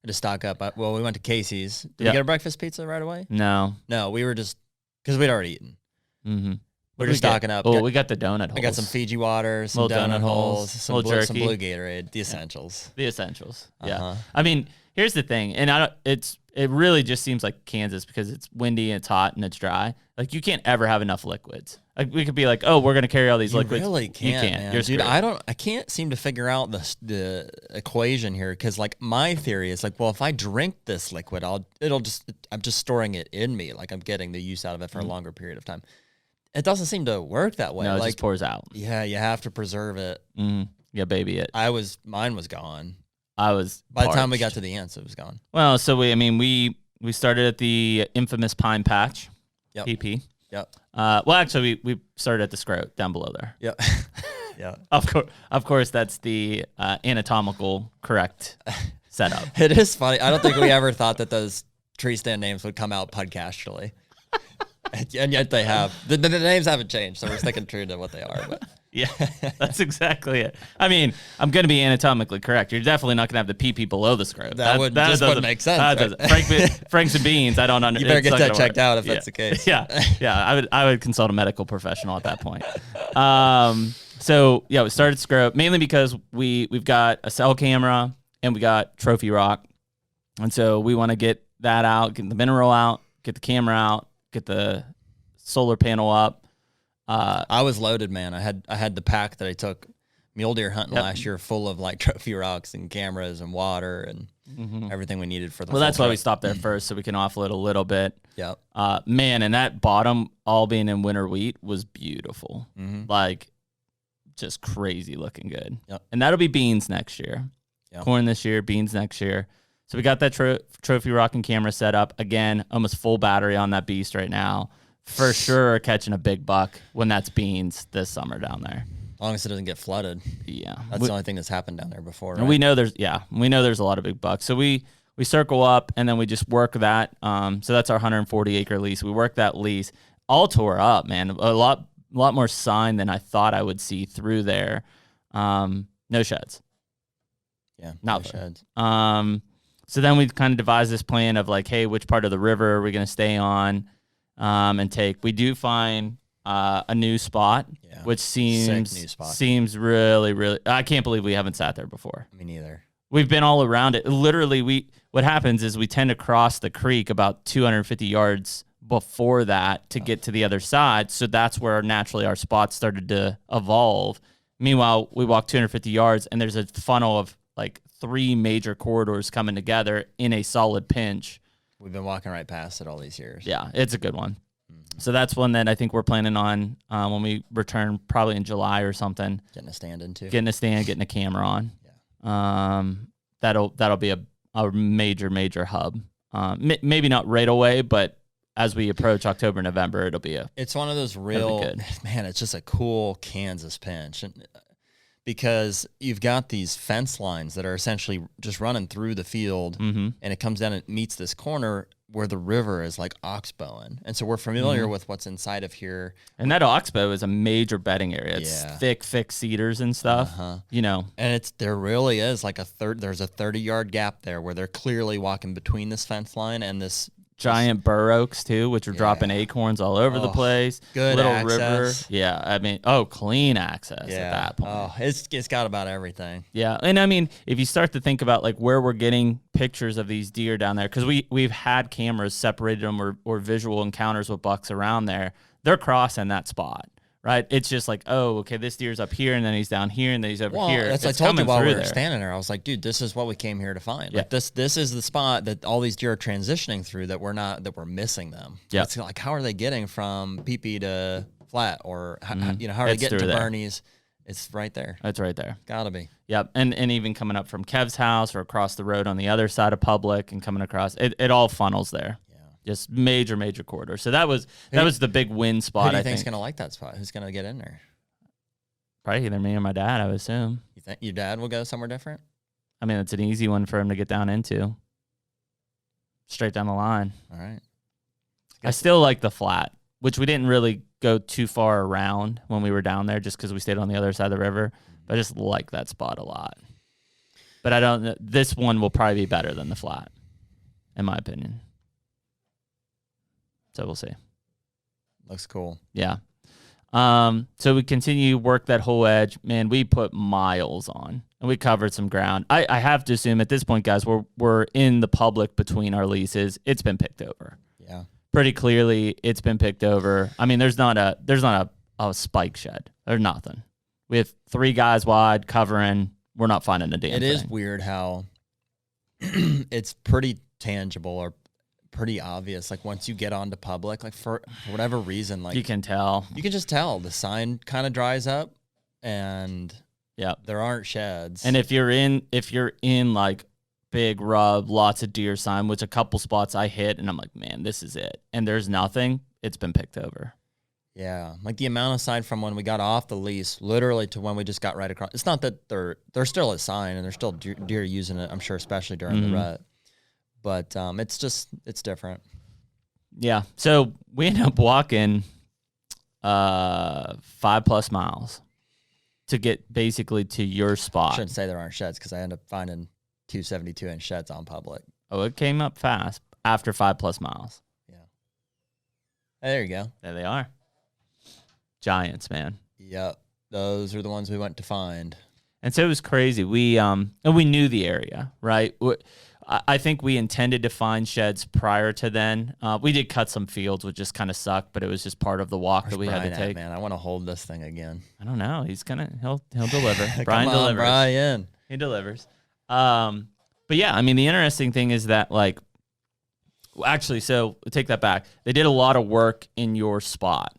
To stock up. Well, we went to Casey's. Did we get a breakfast pizza right away? No, we were just, because we'd already eaten. Mm-hmm. We're just stocking up. Oh, we got the donut holes. I got some Fiji water, some donut holes, some jerky. Some blue Gatorade, the essentials. The essentials, yeah. I mean, here's the thing, and it really just seems like Kansas because it's windy and it's hot and it's dry. Like you can't ever have enough liquids. Like we could be like, oh, we're gonna carry all these liquids. Really can't, you can't. Man. You're Dude, screwed. I can't seem to figure out the equation here because like my theory is like, well, if I drink this liquid, I'm just storing it in me, like I'm getting the use out of it for a longer period of time. It doesn't seem to work that way. No, it like, just pours out. Yeah, you have to preserve it. Yeah, baby it. Mine was gone. I was By parched. the time we got to the ends, it was gone. Well, so we started at the infamous Pine Patch, PP. Yep. Well, actually, we started at the scrote down below there. Yep. Yeah. Of course, that's the anatomical correct setup. It is funny. I don't think we ever thought that those tree stand names would come out podcastally. And yet they have. The names haven't changed, so we're sticking true to what they are. But yeah, that's exactly it. I mean, I'm going to be anatomically correct. You're definitely not going to have the PP below the scrote. That wouldn't make sense. Right? Franks and beans, I don't understand. You better get that checked out if that's the case. Yeah. I would consult a medical professional at that point. So yeah, we started scrote mainly because we've got a cell camera and we got trophy rock, and so we want to get that out, get the mineral out, get the camera out, get the solar panel up. I was loaded, man. I had the pack that I took mule deer hunting last year full of like trophy rocks and cameras and water and everything we needed for the Well, that's why we stopped there first, so we can offload a little bit. Yep. Man, and that bottom all being in winter wheat was beautiful. Like just crazy looking good. Yep. And that'll be beans next year. Yep. Corn this year, beans next year. So we got that trophy rock and camera set up. Again, almost full battery on that beast right now. For sure catching a big buck when that's beans this summer down there. As long as it doesn't get flooded. Yeah. That's the only thing that's happened down there before, right? And we know there's a lot of big bucks. So we circle up and then we just work that. So that's our 140 acre lease. We work that lease. All tore up, man. A lot more sign than I thought I would see through there. No sheds. Yeah. Not no sheds. So then we kind of devised this plan of like, hey, which part of the river are we going to stay on and take? We do find a new spot, which seems really, really. I can't believe we haven't sat there before. Me neither. We've been all around it. Literally, what happens is we tend to cross the creek about 250 yards before that to get to the other side. So that's where naturally our spots started to evolve. Meanwhile, we walk 250 yards and there's a funnel of like 3 major corridors coming together in a solid pinch. We've been walking right past it all these years. Yeah, it's a good one. So that's one that I think we're planning on when we return, probably in July or something. Getting a stand into. Getting a camera on. Yeah. That'll be a major hub. Maybe not right away, but as we approach October, November, it'll be It's one of those real, man, it's just a cool Kansas pinch. And because you've got these fence lines that are essentially just running through the field, and it comes down and meets this corner where the river is like oxbowing. And so we're familiar with what's inside of here. And that oxbow is a major bedding area. It's thick cedars and stuff, And there really is like there's a 30-yard gap there where they're clearly walking between this fence line and this giant bur oaks too, which are dropping acorns all over the place. Good little access. River. Yeah, I mean, clean access at that point. Oh, it's got about everything. Yeah, and I mean, if you start to think about like where we're getting pictures of these deer down there, because we've had cameras separated them or visual encounters with bucks around there, they're crossing that spot, right? It's just like, oh, okay, this deer's up here, and then he's down here, and then he's over here. That's It's I told you coming while we through were there. standing there. I was like, dude, this is what we came here to find. Yeah. Like this is the spot that all these deer are transitioning through that we're missing them. Yeah. It's like, how are they getting from PP to flat, or how are It's they getting to through there. Bernie's? It's right there. It's right there. Gotta be. Yep, and even coming up from Kev's house or across the road on the other side of Public and coming across, it all funnels there. Yeah. Just major corridor. So that was the big win spot. Who do you I think's think gonna like that spot? Who's gonna get in there? probably either me or my dad. I would assume. You think your dad will go somewhere different? I mean, it's an easy one for him to get down into. Straight down the line. All right. I still like the flat, which we didn't really go too far around when we were down there, just because we stayed on the other side of the river. But I just like that spot a lot. But I don't. This one will probably be better than the flat, in my opinion. So we'll see. Looks cool. Yeah. So we continue work that whole edge. Man, we put miles on, and we covered some ground. I have to assume at this point, guys, we're in the public between our leases. It's been picked over. Yeah. Pretty clearly, it's been picked over. I mean, there's not a spike shed or nothing. We have 3 guys wide covering. We're not finding a damn thing. It is weird how it's pretty tangible or pretty obvious. Like once you get onto public, like for whatever reason, like You can tell. you can just tell the sign kind of dries up, and Yeah. there aren't sheds. And if you're in like big rub, lots of deer sign, which a couple spots I hit, and I'm like, man, this is it. And there's nothing. It's been picked over. yeah, like the amount of sign from when we got off the lease, literally to when we just got right across. It's not that they're still a sign, and there's still deer using it. I'm sure, especially during the rut. But it's different. Yeah. So we ended up walking 5+ miles to get basically to your I spot. shouldn't say there aren't sheds because I end up finding 272-inch sheds on public. Oh, it came up fast after 5+ miles. Yeah. Hey, there you go. There they are. Giants, man. Yep. Those are the ones we went to find. And so it was crazy. And we knew the area, right? I think we intended to find sheds prior to then. We did cut some fields, which just kind of sucked, but it was just part of the walk that we had to take. Man, I want to hold this thing again. I don't know. He'll deliver. Come Brian on, delivers. Brian. He delivers. But yeah, I mean, the interesting thing is that actually, so take that back. They did a lot of work in your spot,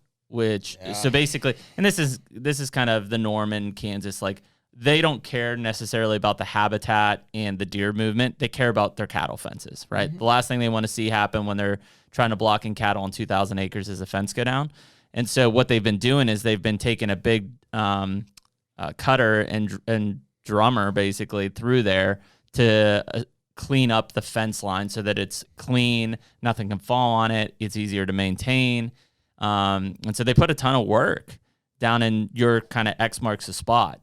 so basically, and this is kind of the norm in Kansas, like they don't care necessarily about the habitat and the deer movement. They care about their cattle fences, right? Mm-hmm. The last thing they want to see happen when they're trying to block in cattle on 2,000 acres is a fence go down. And so what they've been doing is they've been taking a big cutter and drummer basically through there to clean up the fence line so that it's clean, nothing can fall on it, it's easier to maintain. And so they put a ton of work down in your kind of X marks the spot.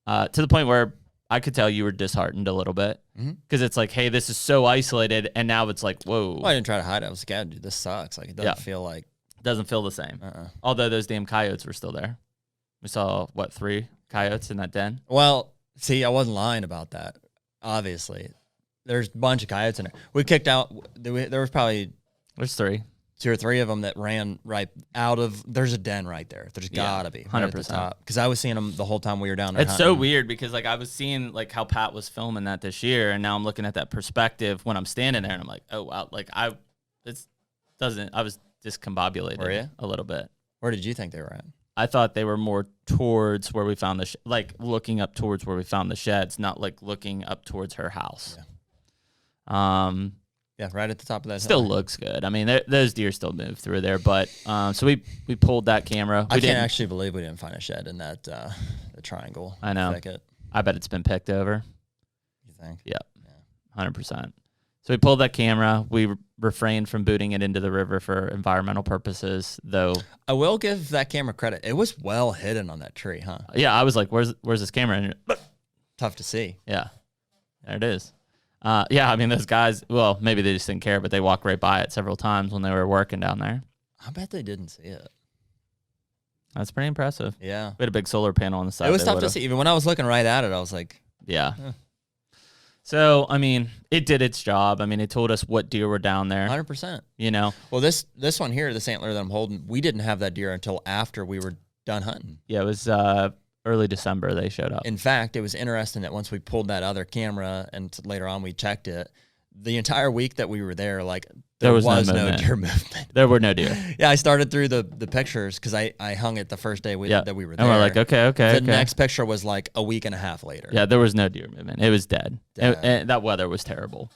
To the point where I could tell you were disheartened a little bit because it's like, hey, this is so isolated, and now it's like, whoa. Well, I didn't try to hide it. I was like, dude, this sucks. Like, it doesn't feel like. It doesn't feel the same. Although those damn coyotes were still there. We saw, 3 coyotes in that den? Well, see, I wasn't lying about that, obviously. There's a bunch of coyotes in there. We kicked out, there was probably. There's 3. 2 or 3 of them that ran right out of. There's a den right there. There's gotta be 100%. Right at the top, because I was seeing them the whole time we were down there. It's so weird because I was seeing how Pat was filming that this year, and now I'm looking at that perspective when I'm standing there, and I'm like, oh wow, I was discombobulated. Were you? A little bit. Where did you think they were at? I thought they were more towards where we found looking up towards where we found the sheds, not looking up towards her house. Yeah. Yeah, right at the top of that still hill. Looks good. I mean, those deer still move through there, but so we pulled that camera. I can't actually believe we didn't find a shed in that the triangle. I know. Thicket. I bet it's been picked over. You think? Yep. Yeah. 100%. So we pulled that camera. We refrained from booting it into the river for environmental purposes, though. I will give that camera credit. It was well hidden on that tree, huh? Yeah, I was like, where's this camera? And tough to see. Yeah. There it is. Yeah, I mean, those guys, well, maybe they just didn't care, but they walked right by it several times when they were working down there. I bet they didn't see it. That's pretty impressive. Yeah. We had a big solar panel on the side. It was tough to see. Even when I was looking right at it, I was like, yeah. So, I mean, it did its job. I mean, it told us what deer were down there. 100%. You know? Well, this one here, this antler that I'm holding, we didn't have that deer until after we were done hunting. Yeah, it was early December they showed up. In fact, it was interesting that once we pulled that other camera and later on we checked it, the entire week that we were there, like there was no deer movement. There were no deer. Yeah, I started through the pictures because I hung it the first day that we were there. And we're like, okay. The next picture was like a week and a half later. Yeah, there was no deer movement. It was dead. And that weather was terrible.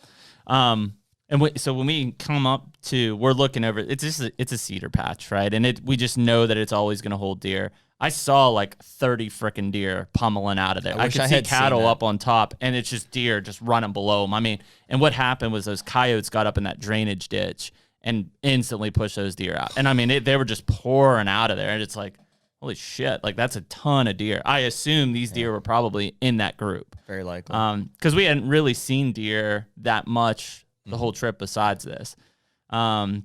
So when we come up to, we're looking over, it's a cedar patch, right? And we just know that it's always going to hold deer. I saw like 30 freaking deer pummeling out of there. I could see cattle up on top, and it's just deer just running below them. I mean, and what happened was those coyotes got up in that drainage ditch and instantly pushed those deer out. And I mean, they were just pouring out of there, and it's like, holy shit, like that's a ton of deer. I assume these deer were probably in that group. Very likely. Because we hadn't really seen deer that much the whole trip besides this. So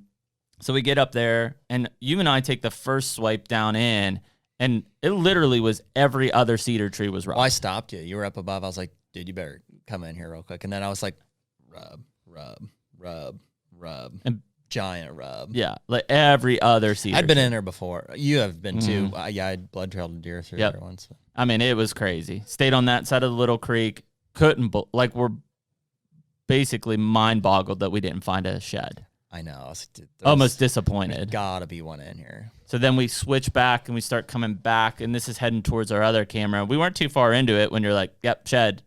we get up there, and you and I take the first swipe down in, and it literally was every other cedar tree was rough. Well, I stopped you. You were up above. I was like, dude, you better come in here real quick. And then I was like, rub. And giant rub. Yeah, like every other cedar I'd been tree. in there before. You have been too. Yeah, I blood trailed a deer through there once. I mean, it was crazy. Stayed on that side of the little creek. We're basically mind boggled that we didn't find a shed. I know. Almost disappointed. Gotta be one in here. So then we switch back and we start coming back, and this is heading towards our other camera. We weren't too far into it when you're like, yep, shed.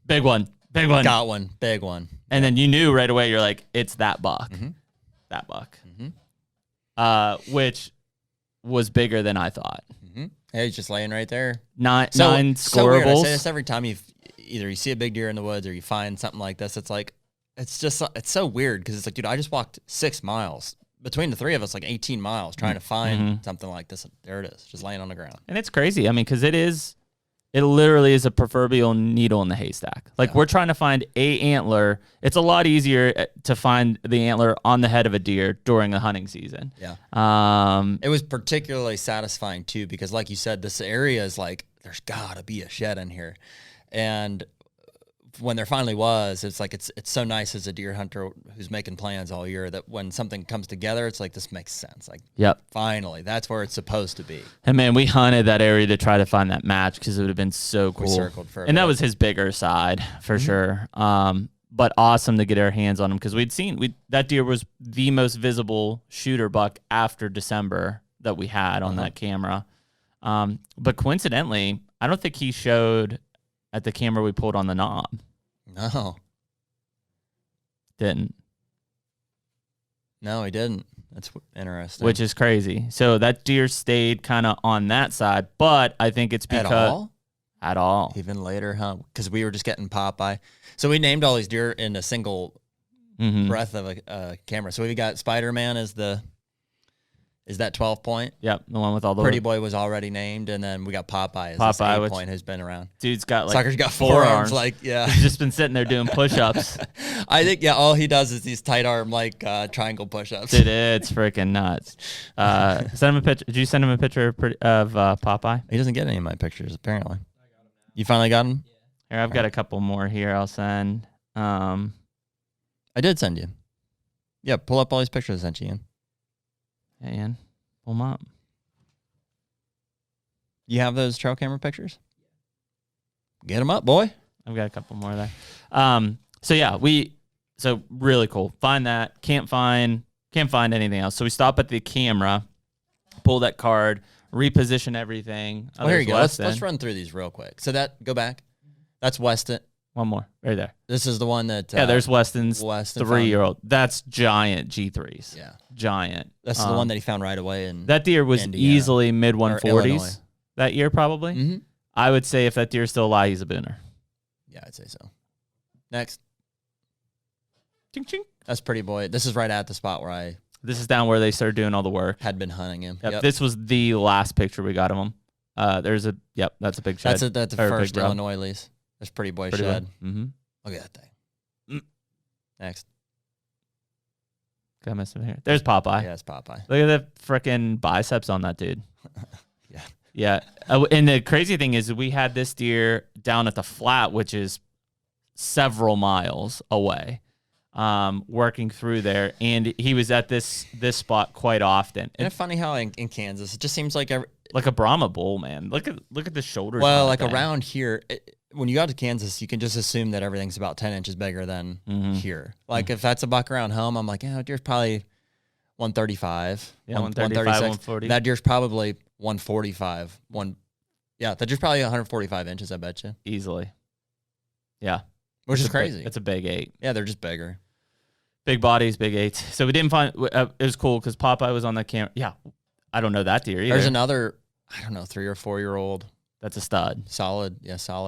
Big one. Got one. Big one. And then you knew right away, you're like, it's that buck. Mm-hmm. That buck. Mm-hmm. Which was bigger than I thought. Mm-hmm. Hey, he's just laying right there. Nine scorables. So weird. I say this every time you see a big deer in the woods or you find something like this. It's like, it's so weird because it's like, dude, I just walked 6 miles. Between the three of us, like 18 miles trying to find something like this. There it is, just laying on the ground. And it's crazy. I mean, because it literally is a proverbial needle in the haystack. Like we're trying to find a antler. It's a lot easier to find the antler on the head of a deer during the hunting season. Yeah. It was particularly satisfying too, because like you said, this area is like, there's gotta be a shed in here. And when there finally was, it's like, it's so nice as a deer hunter who's making plans all year that when something comes together, it's like, this makes sense. Like, finally, that's where it's supposed to be. And man, we hunted that area to try to find that match because it would have been so cool. We circled for a and bit. That was his bigger side for sure. But awesome to get our hands on him because that deer was the most visible shooter buck after December that we had on that camera. But coincidentally, I don't think he showed at the camera we pulled on the knob. No. Didn't. No, he didn't. That's interesting. Which is crazy. So that deer stayed kind of on that side, but I think it's because... At all? Even later, huh? Because we were just getting Popeye. So we named all these deer in a single breath of a camera. So we got Spider-Man is that 12 point? Yep, the one with all the... Pretty Boy was already named, and then we got Popeye as this 8 point who's been around. Dude's got like... Sucker's got forearms. Like, yeah. He's just been sitting there doing push-ups. I think, all he does is these tight arm, like, triangle push-ups. Dude, it's freaking nuts. Send him a picture. Did you send him a picture of Popeye? He doesn't get any of my pictures, apparently. You finally got him? Here, I've got a couple more here I'll send. I did send you. Yeah, pull up all these pictures I sent you, Ian. Hey, Ian, pull them up. You have those trail camera pictures? Get them up, boy. I've got a couple more there. So really cool. Find that. Can't find anything else. So we stop at the camera, pull that card, reposition everything. Oh, here you go. Let's run through these real quick. So go back. That's Weston. One more, right there. This is the one that... there's Weston's 3-year-old. That's giant G3s. Yeah. Giant. That's the one that he found right away. That deer was easily mid-140s that year, probably. Mm-hmm. I would say if that deer's still alive, he's a booner. Yeah, I'd say so. Next. Ching, ching. That's Pretty Boy. This is right at the spot where This is down where they started doing all the work. Had been hunting him. Yep. This was the last picture we got of him. That's a big shed. That's the first Illinois lease. There's Pretty Boy shed. Mm-hmm. Look at that thing. Next. Got mess over here. There's Popeye. Yeah, it's Popeye. Look at the freaking biceps on that dude. Yeah. Yeah. And the crazy thing is we had this deer down at the flat, which is several miles away. working through there, and he was at this spot quite often. Isn't it funny how in Kansas it just seems like like a Brahma bull, man. Look at the shoulders. Well, on like that thing. around here, when you go to Kansas, you can just assume that everything's about 10 inches bigger than here. Like if that's a buck around home, I'm like, yeah, deer's probably 135. Yeah, 135, 140. That deer's probably 145. That deer's probably 145 inches, I bet you. Easily. Yeah. Which is crazy. It's a big 8. Yeah, they're just bigger. Big bodies, big 8s. So we didn't find it was cool because Popeye was on that camera. Yeah, I don't know that deer either. There's another, I don't know, 3 or 4 year old. That's a stud. Solid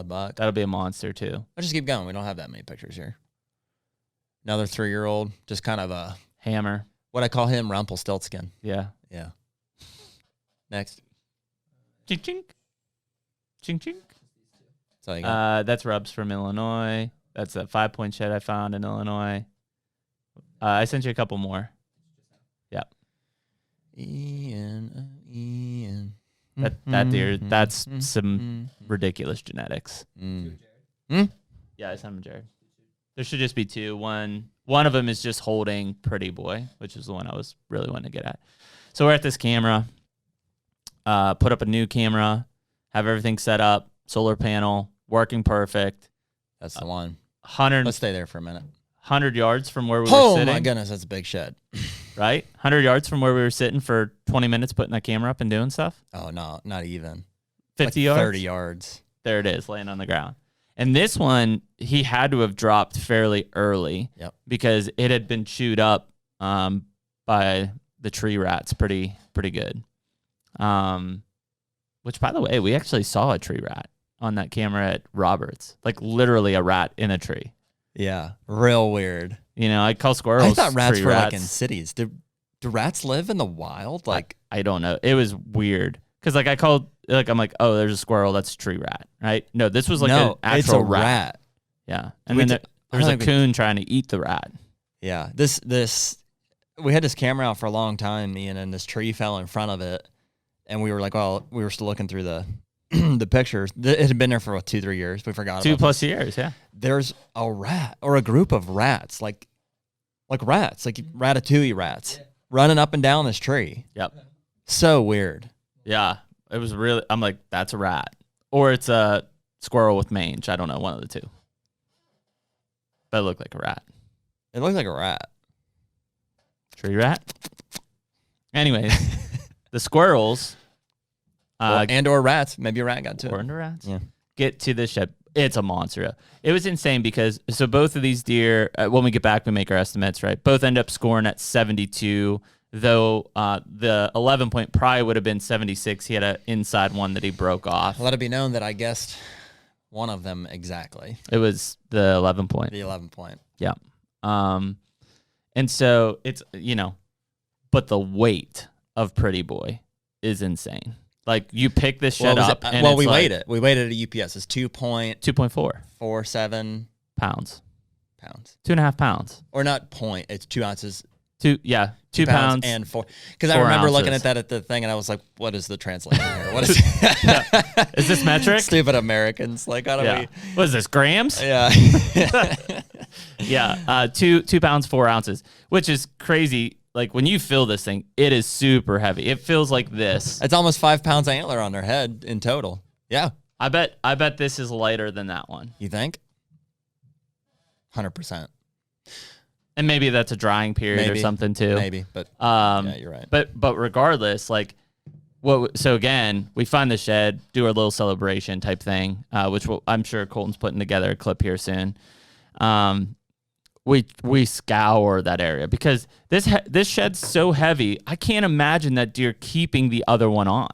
buck. That'll be a monster too. I'll just keep going. We don't have that many pictures here. Another 3 year old, just kind of a hammer. What I call him, Rumpelstiltskin. Yeah. Yeah. Next. Chink chink. Chink chink. That's all you got. That's Rubs from Illinois. That's a 5-point shed I found in Illinois. I sent you a couple more. Yeah. Ian. That deer, that's some ridiculous genetics. Yeah, I sent him Jared. There should just be 2. One of them is just holding Pretty Boy, which is the one I was really wanting to get at. So we're at this camera. Put up a new camera. Have everything set up. Solar panel. Working perfect. That's the one. 100. Let's stay there for a minute. 100 yards from where we were sitting. Oh my goodness, that's a big shed. Right? 100 yards from where we were sitting for 20 minutes putting that camera up and doing stuff. Oh, no, not even. 50 like yards? 30 yards. There it is, laying on the ground. And this one, he had to have dropped fairly early because it had been chewed up by the tree rats pretty good. Which, by the way, we actually saw a tree rat on that camera at Roberts. Like, literally a rat in a tree. Yeah, real weird. You know, I call squirrels. I thought rats were rats. like in cities. Do rats live in the wild? Like I don't know. It was weird because like I'm like, oh, there's a squirrel. That's a tree rat, right? No, this was like an actual it's a rat. Yeah, and then there was a coon trying to eat the rat. Yeah, we had this camera out for a long time, Ian, and this tree fell in front of it, and we were like, well, we were still looking through the the pictures. It had been there for 2-3 years. We forgot. 2+ years. Yeah. There's a rat or a group of rats, like rats, like Ratatouille rats, running up and down this tree. Yep. So weird. Yeah, it was really. I'm like, that's a rat, or it's a squirrel with mange. I don't know, one of the two. But it looked like a rat. It looked like a rat. Tree rat. Anyways, the squirrels. Or rats. Maybe a rat got to it. Or into rats. Yeah. Get to the shed. It's a monster. It was insane because so both of these deer, when we get back, we make our estimates, right? Both end up scoring at 72, though the 11-point probably would have been 76. He had an inside one that he broke off. Let it be known that I guessed one of them exactly. It was the 11-point. The 11-point. Yeah. And so it's, but the weight of Pretty Boy is insane. Like, you pick this shed up. And we weighed it. We weighed it at UPS. It's 2.4. 2.47 pounds. 2.5 pounds. Or not point. It's 2 ounces. 2 pounds. And 4. Because I remember looking at that at the thing, and I was like, what is the translation here? What is Is this metric? Stupid Americans. Like, how do we? What is this, grams? Yeah. Yeah. 2 pounds, 4 ounces, which is crazy. Like, when you feel this thing, it is super heavy. It feels like this. It's almost 5 pounds antler on their head in total. Yeah. I bet this is lighter than that one. You think? 100%. And maybe that's a drying period or something too. Maybe, but yeah, you're right. But regardless, like, so again, we find the shed, do our little celebration type thing, which I'm sure Colton's putting together a clip here soon. We scour that area because this shed's so heavy. I can't imagine that deer keeping the other one on.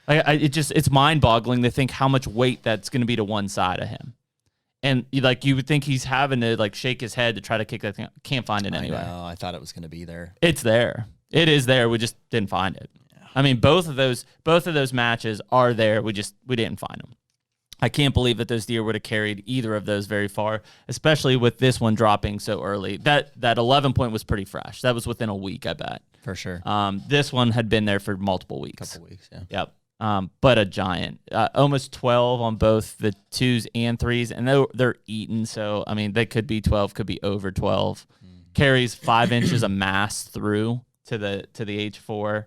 It's mind boggling to think how much weight that's going to be to one side of him. And you would think he's having to shake his head to try to kick that thing. Can't find it anywhere. I know. I thought it was going to be there. It's there. It is there. We just didn't find it. Yeah. I mean, both of those matches are there. We didn't find them. I can't believe that those deer would have carried either of those very far, especially with this one dropping so early. That 11-point was pretty fresh. That was within a week, I bet. For sure. This one had been there for multiple weeks. Couple weeks, yeah. Yep. But a giant, almost 12 on both the 2s and 3s, and they're eaten. So I mean, they could be 12, could be over 12. carries 5 inches of mass through to the H4.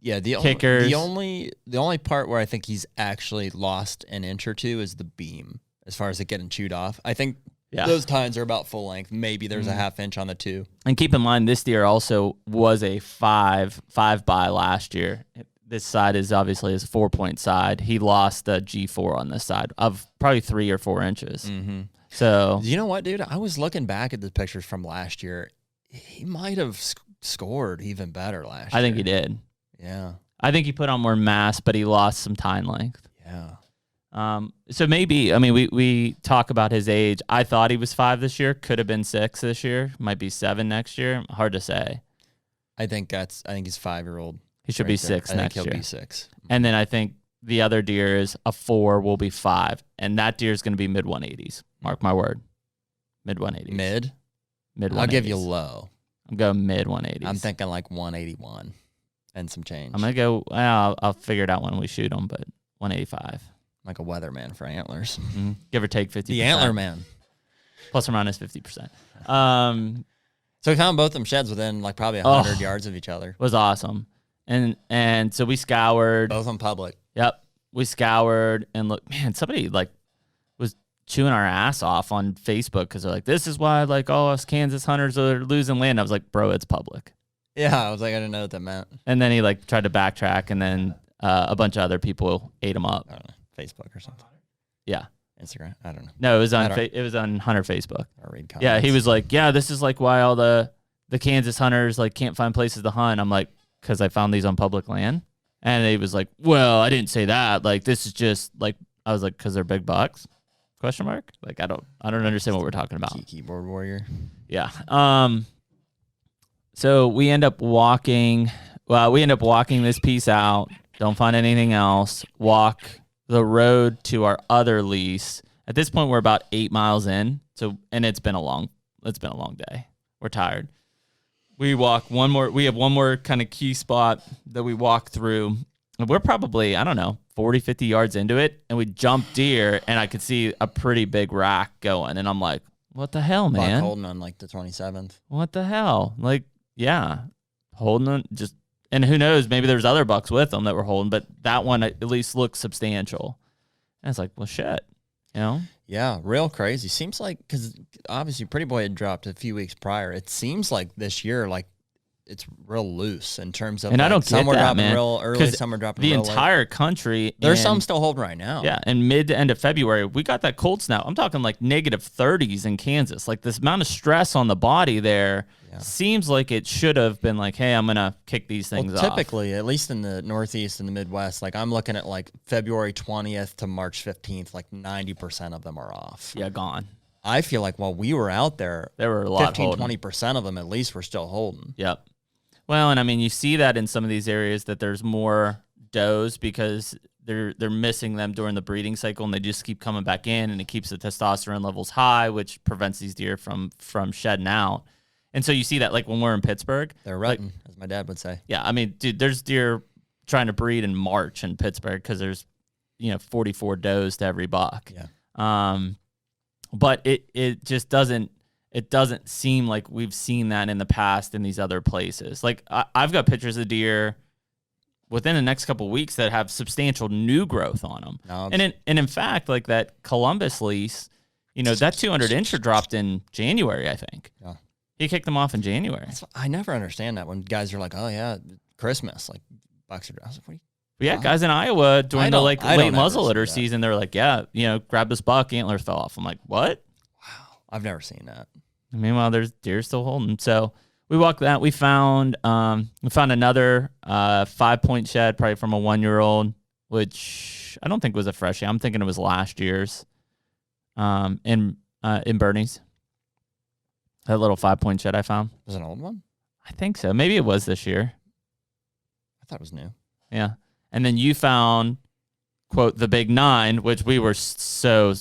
Yeah, kickers. The only part where I think he's actually lost an inch or two is the beam, as far as it getting chewed off. I think those tines are about full length. Maybe there's a half inch on the 2. And keep in mind, this deer also was a 5 by last year. This side is obviously his 4-point side. He lost the G4 on this side of probably 3 or 4 inches. Mm-hmm. So you know what, dude? I was looking back at the pictures from last year. He might have scored even better last year. I think he did. Yeah. I think he put on more mass, but he lost some tine length. Yeah. So maybe, I mean, we talk about his age. I thought he was 5 this year. Could have been 6 this year. Might be 7 next year. Hard to say. I think he's 5-year-old. He should be 6 next year. I think he'll be 6. And then I think the other deer is a 4 will be 5. And that deer is going to be mid 180s. Mark my word. Mid 180s. Mid 180s. I'll give you low. I'm going mid 180s. I'm thinking like 181 and some change. I'm going to go, well, I'll figure it out when we shoot them, but 185. Like a weatherman for antlers. Mm-hmm. Give or take 50%. The antler man. Plus or minus 50%. So we found both them sheds within like probably 100 yards of each other. Was awesome. And so we scoured. Both on public. Yep. We scoured and look, man, somebody like was chewing our ass off on Facebook because they're like, this is why like all us Kansas hunters are losing land. I was like, bro, it's public. Yeah, I was like, I didn't know what that meant. And then he like tried to backtrack, and then a bunch of other people ate him up. I don't know, Facebook or something. Yeah. Instagram. I don't know. No, it was on Hunter Facebook. I read comments. Yeah, he was like, yeah, this is like why all the Kansas hunters like can't find places to hunt. I'm like, because I found these on public land. And he was like, well, I didn't say that. Like, this is just like, I was like, because they're big bucks? Question mark? Like, I don't understand what we're talking about. Keyboard warrior. Yeah. So we end up walking this piece out. Don't find anything else. Walk the road to our other lease. At this point, we're about 8 miles in. So, and it's been a long day. We're tired. We walk one more. We have one more kind of key spot that we walk through. And we're probably, I don't know, 40, 50 yards into it. And we jump deer, and I could see a pretty big rack going. And I'm like, what the hell, man? Buck holding on like the 27th. What the hell? Like, yeah, holding on just, and who knows, maybe there's other bucks with them that were holding, but that one at least looks substantial. And it's like, well, shit, you know? Yeah, real crazy. Seems like, because obviously Pretty Boy had dropped a few weeks prior. It seems like this year, like, it's real loose in terms of, and like, I don't some get were that, dropping man. real early, some are dropping the real entire late. country. There's some still holding right now. Yeah, and mid to end of February, we got that cold snap. I'm talking like negative 30s in Kansas. Like this amount of stress on the body there seems like it should have been like, hey, I'm going to kick these things off. Typically, at least in the Northeast and the Midwest, like I'm looking at like February 20th to March 15th, like 90% of them are off. Yeah, gone. I feel like while we were out there, were a lot 15, holding. 20% of them at least were still holding. Yep. Well, and I mean, you see that in some of these areas that there's more does because they're missing them during the breeding cycle, and they just keep coming back in, and it keeps the testosterone levels high, which prevents these deer from shedding out. And so you see that like when we're in Pittsburgh. They're rutting, as my dad would say. Yeah, I mean, dude, there's deer trying to breed in March in Pittsburgh because there's 44 does to every buck. Yeah. But it just doesn't. It doesn't seem like we've seen that in the past in these other places. Like I've got pictures of deer within the next couple of weeks that have substantial new growth on them. And in fact, like that Columbus lease, that 200 incher dropped in January, I think. Yeah. He kicked them off in January. I never understand that when guys are like, oh yeah, Christmas, like bucks are. I was like, what are you? Yeah, guys in Iowa during the late muzzleloader see season, they're like, yeah, grab this buck, antlers fell off. I'm like, what? I've never seen that. Meanwhile, there's deer still holding. So we walked that. We found another 5-point shed, probably from a 1-year-old, which I don't think was a freshie. I'm thinking it was last year's. In Bernie's, that little 5-point shed I found. Was it an old one? I think so. Maybe it was this year. I thought it was new. Yeah, and then you found, quote, the big 9, which we were so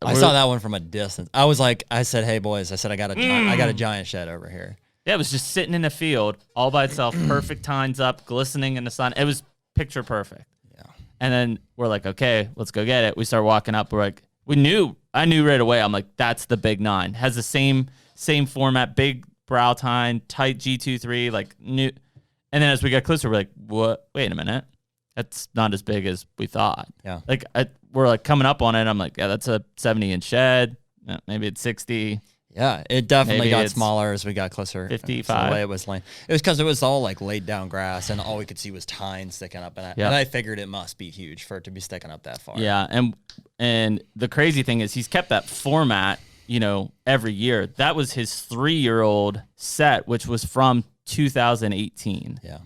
I saw that one from a distance. I said, hey boys, I got a giant shed over here. Yeah, it was just sitting in the field all by itself, perfect tines up, glistening in the sun. It was picture perfect. Yeah. And then we're like, okay, let's go get it. We start walking up. We're like, I knew right away. I'm like, that's the big 9. Has the same format, big brow tine, tight G23, like new. And then as we got closer, we're like, what? Wait a minute. That's not as big as we thought. Yeah. Like we're like coming up on it. I'm like, yeah, that's a 70-inch shed. Maybe it's 60. Yeah, it definitely Maybe got it's smaller as we got closer. 55. The way it was laying. It was because it was all like laid down grass, and all we could see was tine sticking up. And I figured it must be huge for it to be sticking up that far. Yeah, and the crazy thing is he's kept that format, every year. That was his 3-year-old set, which was from 2018. Yeah.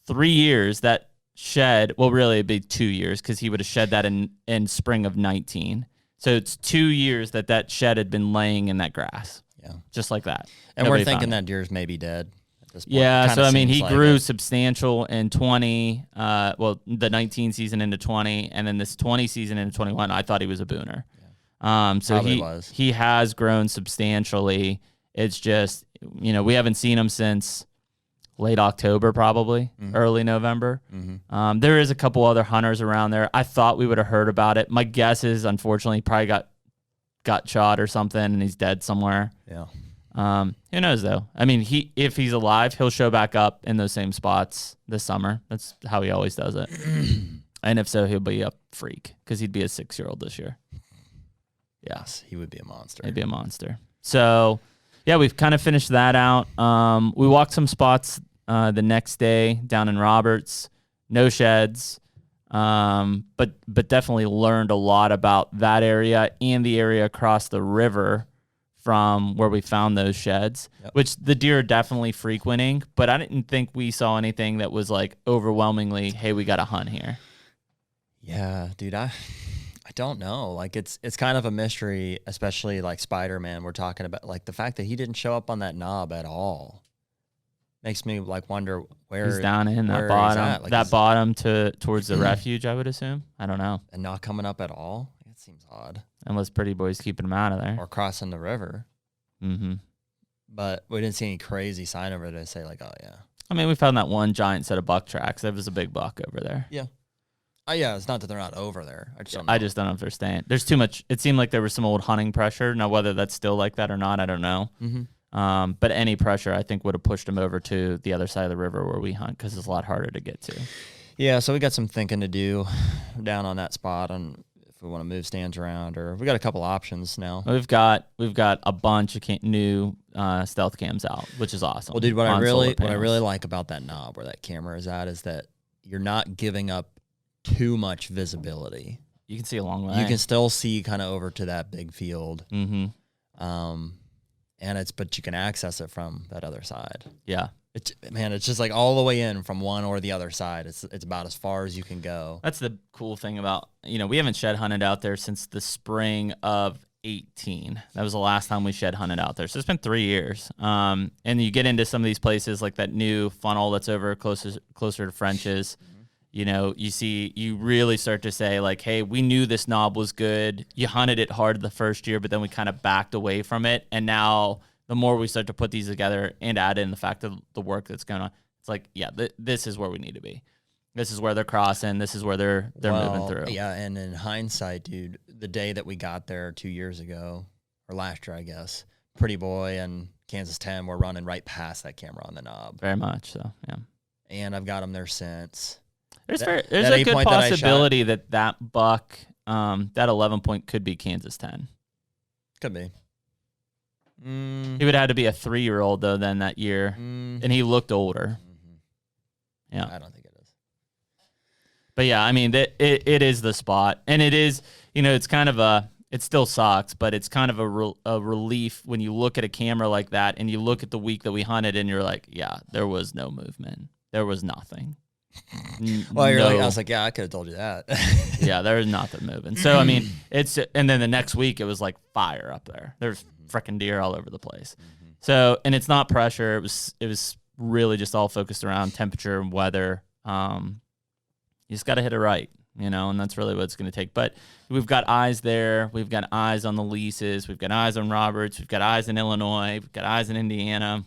3 years, that shed, well, really it'd be 2 years because he would have shed that in spring of 19. So it's 2 years that shed had been laying in that grass. Yeah. Just like that. And Nobody we're thinking found it. that deer's maybe dead at this point. Yeah, Kinda so I mean, he seems like grew it. substantial in 20, the 19 season into 20, and then this 20 season into 21, I thought he was a booner. Yeah. So he has grown substantially. It's just, we haven't seen him since late October, probably early November. Mm-hmm. There is a couple other hunters around there. I thought we would have heard about it. My guess is, unfortunately, he probably got shot or something, and he's dead somewhere. Yeah. Who knows though? I mean, if he's alive, he'll show back up in those same spots this summer. That's how he always does it. And if so, he'll be a freak because he'd be a 6-year-old this year. Yes, he would be a monster. He'd be a monster. So, yeah, we've kind of finished that out. We walked some spots the next day down in Roberts. No sheds, but definitely learned a lot about that area and the area across the river from where we found those sheds, which the deer are definitely frequenting. But I didn't think we saw anything that was like overwhelmingly, hey, we got to hunt here. Yeah, dude, I don't know. Like it's kind of a mystery, especially like Spider-Man. We're talking about like the fact that he didn't show up on that knob at all. Makes me like wonder where he's down in that bottom, like, bottom towards the refuge. I would assume. I don't know. And not coming up at all. It seems odd. Unless Pretty Boy's keeping him out of there or crossing the river. Mm-hmm. But we didn't see any crazy sign over there to say like, oh yeah. I mean, we found that one giant set of buck tracks. There was a big buck over there. Yeah. Oh yeah, it's not that they're not over there. I just don't know if they're staying. There's too much. It seemed like there was some old hunting pressure. Now, whether that's still like that or not, I don't know. Mm-hmm. But any pressure, I think, would have pushed them over to the other side of the river where we hunt because it's a lot harder to get to. Yeah, so we got some thinking to do down on that spot on if we want to move stands around, or we got a couple options now. We've got a bunch of new stealth cams out, which is awesome. Well, dude, what I really like about that knob where that camera is at is that you're not giving up too much visibility. You can see a long way. You can still see kind of over to that big field. Mm-hmm. But you can access it from that other side. Yeah. It's just like all the way in from one or the other side. It's about as far as you can go. That's the cool thing about, we haven't shed hunted out there since the spring of 18. That was the last time we shed hunted out there. So it's been 3 years. And you get into some of these places like that new funnel that's over closer to French's. You really start to say like, hey, we knew this knob was good. You hunted it hard the first year, but then we kind of backed away from it. And now the more we start to put these together and add in the fact of the work that's going on, it's like, yeah, this is where we need to be. This is where they're crossing. This is where they're moving through. Yeah, and in hindsight, dude, the day that we got there 2 years ago, or last year, I guess, Pretty Boy and Kansas 10 were running right past that camera on the knob. Very much so, yeah. And I've got them there since. There's a good possibility that buck, that 11 point could be Kansas 10. Could be. He would have had to be a 3-year-old though then that year, and he looked older. Mm-hmm. Yeah, I don't think it is. But yeah, I mean, it is the spot, and it is, it's kind of it still sucks, but it's kind of a relief when you look at a camera like that and you look at the week that we hunted, and you're like, yeah, there was no movement, there was nothing. Well, I was like, yeah, I could have told you that. Yeah, there's nothing moving. So I mean, and then the next week it was like fire up there. There's freaking deer all over the place. Mm-hmm. So, and it's not pressure. It was really just all focused around temperature and weather. You just got to hit it right, and that's really what it's going to take. But we've got eyes there. We've got eyes on the leases. We've got eyes on Roberts. We've got eyes in Illinois. We've got eyes in Indiana.